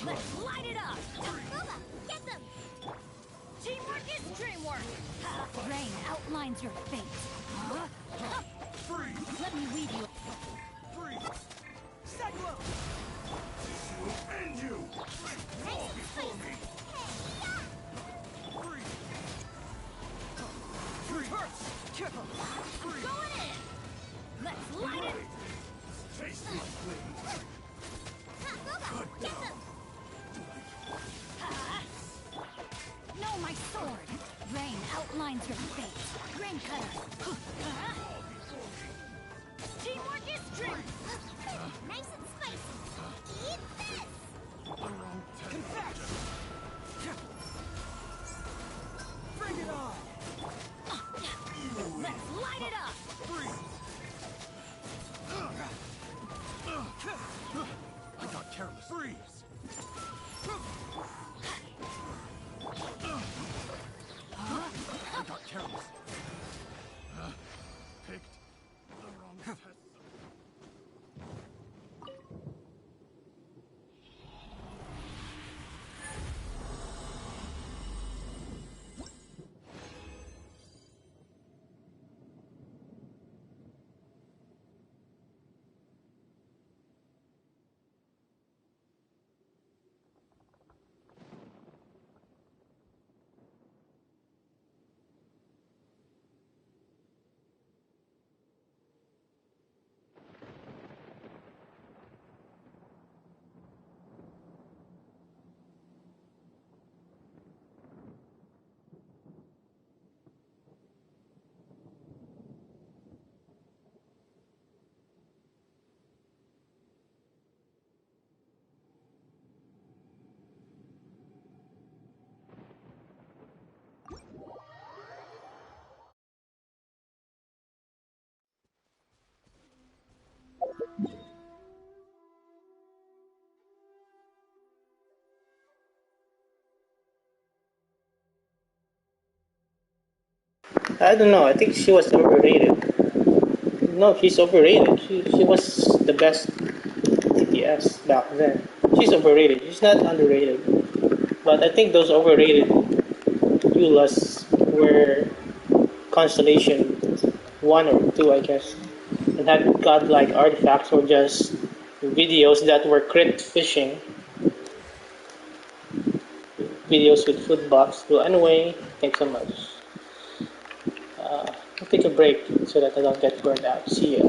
Let's light it up. Boba, get them. Teamwork is dreamwork. Rain outlines your fate. Let me weave you. Cyclone! This will end you! Nice and spicy. Three hurts! I'm going in. Know my sword. Rain outlines your fate. Rain cutter. Teamwork is strength. Nice and spicy. Eat this! Confess! Bring it on! Let's light it up. I got careless. Freeze! I got careless. Picked the wrong test. I don't know. I think she was overrated. No, she's overrated. She was the best TPS back then. She's overrated. She's not underrated. But I think those overrated Eulas were Constellation 1 or 2, I guess. And had godlike artifacts or just videos that were crit fishing. Videos with food box. Well, anyway, thanks so much. I'll take a break so that I don't get burned out. See ya.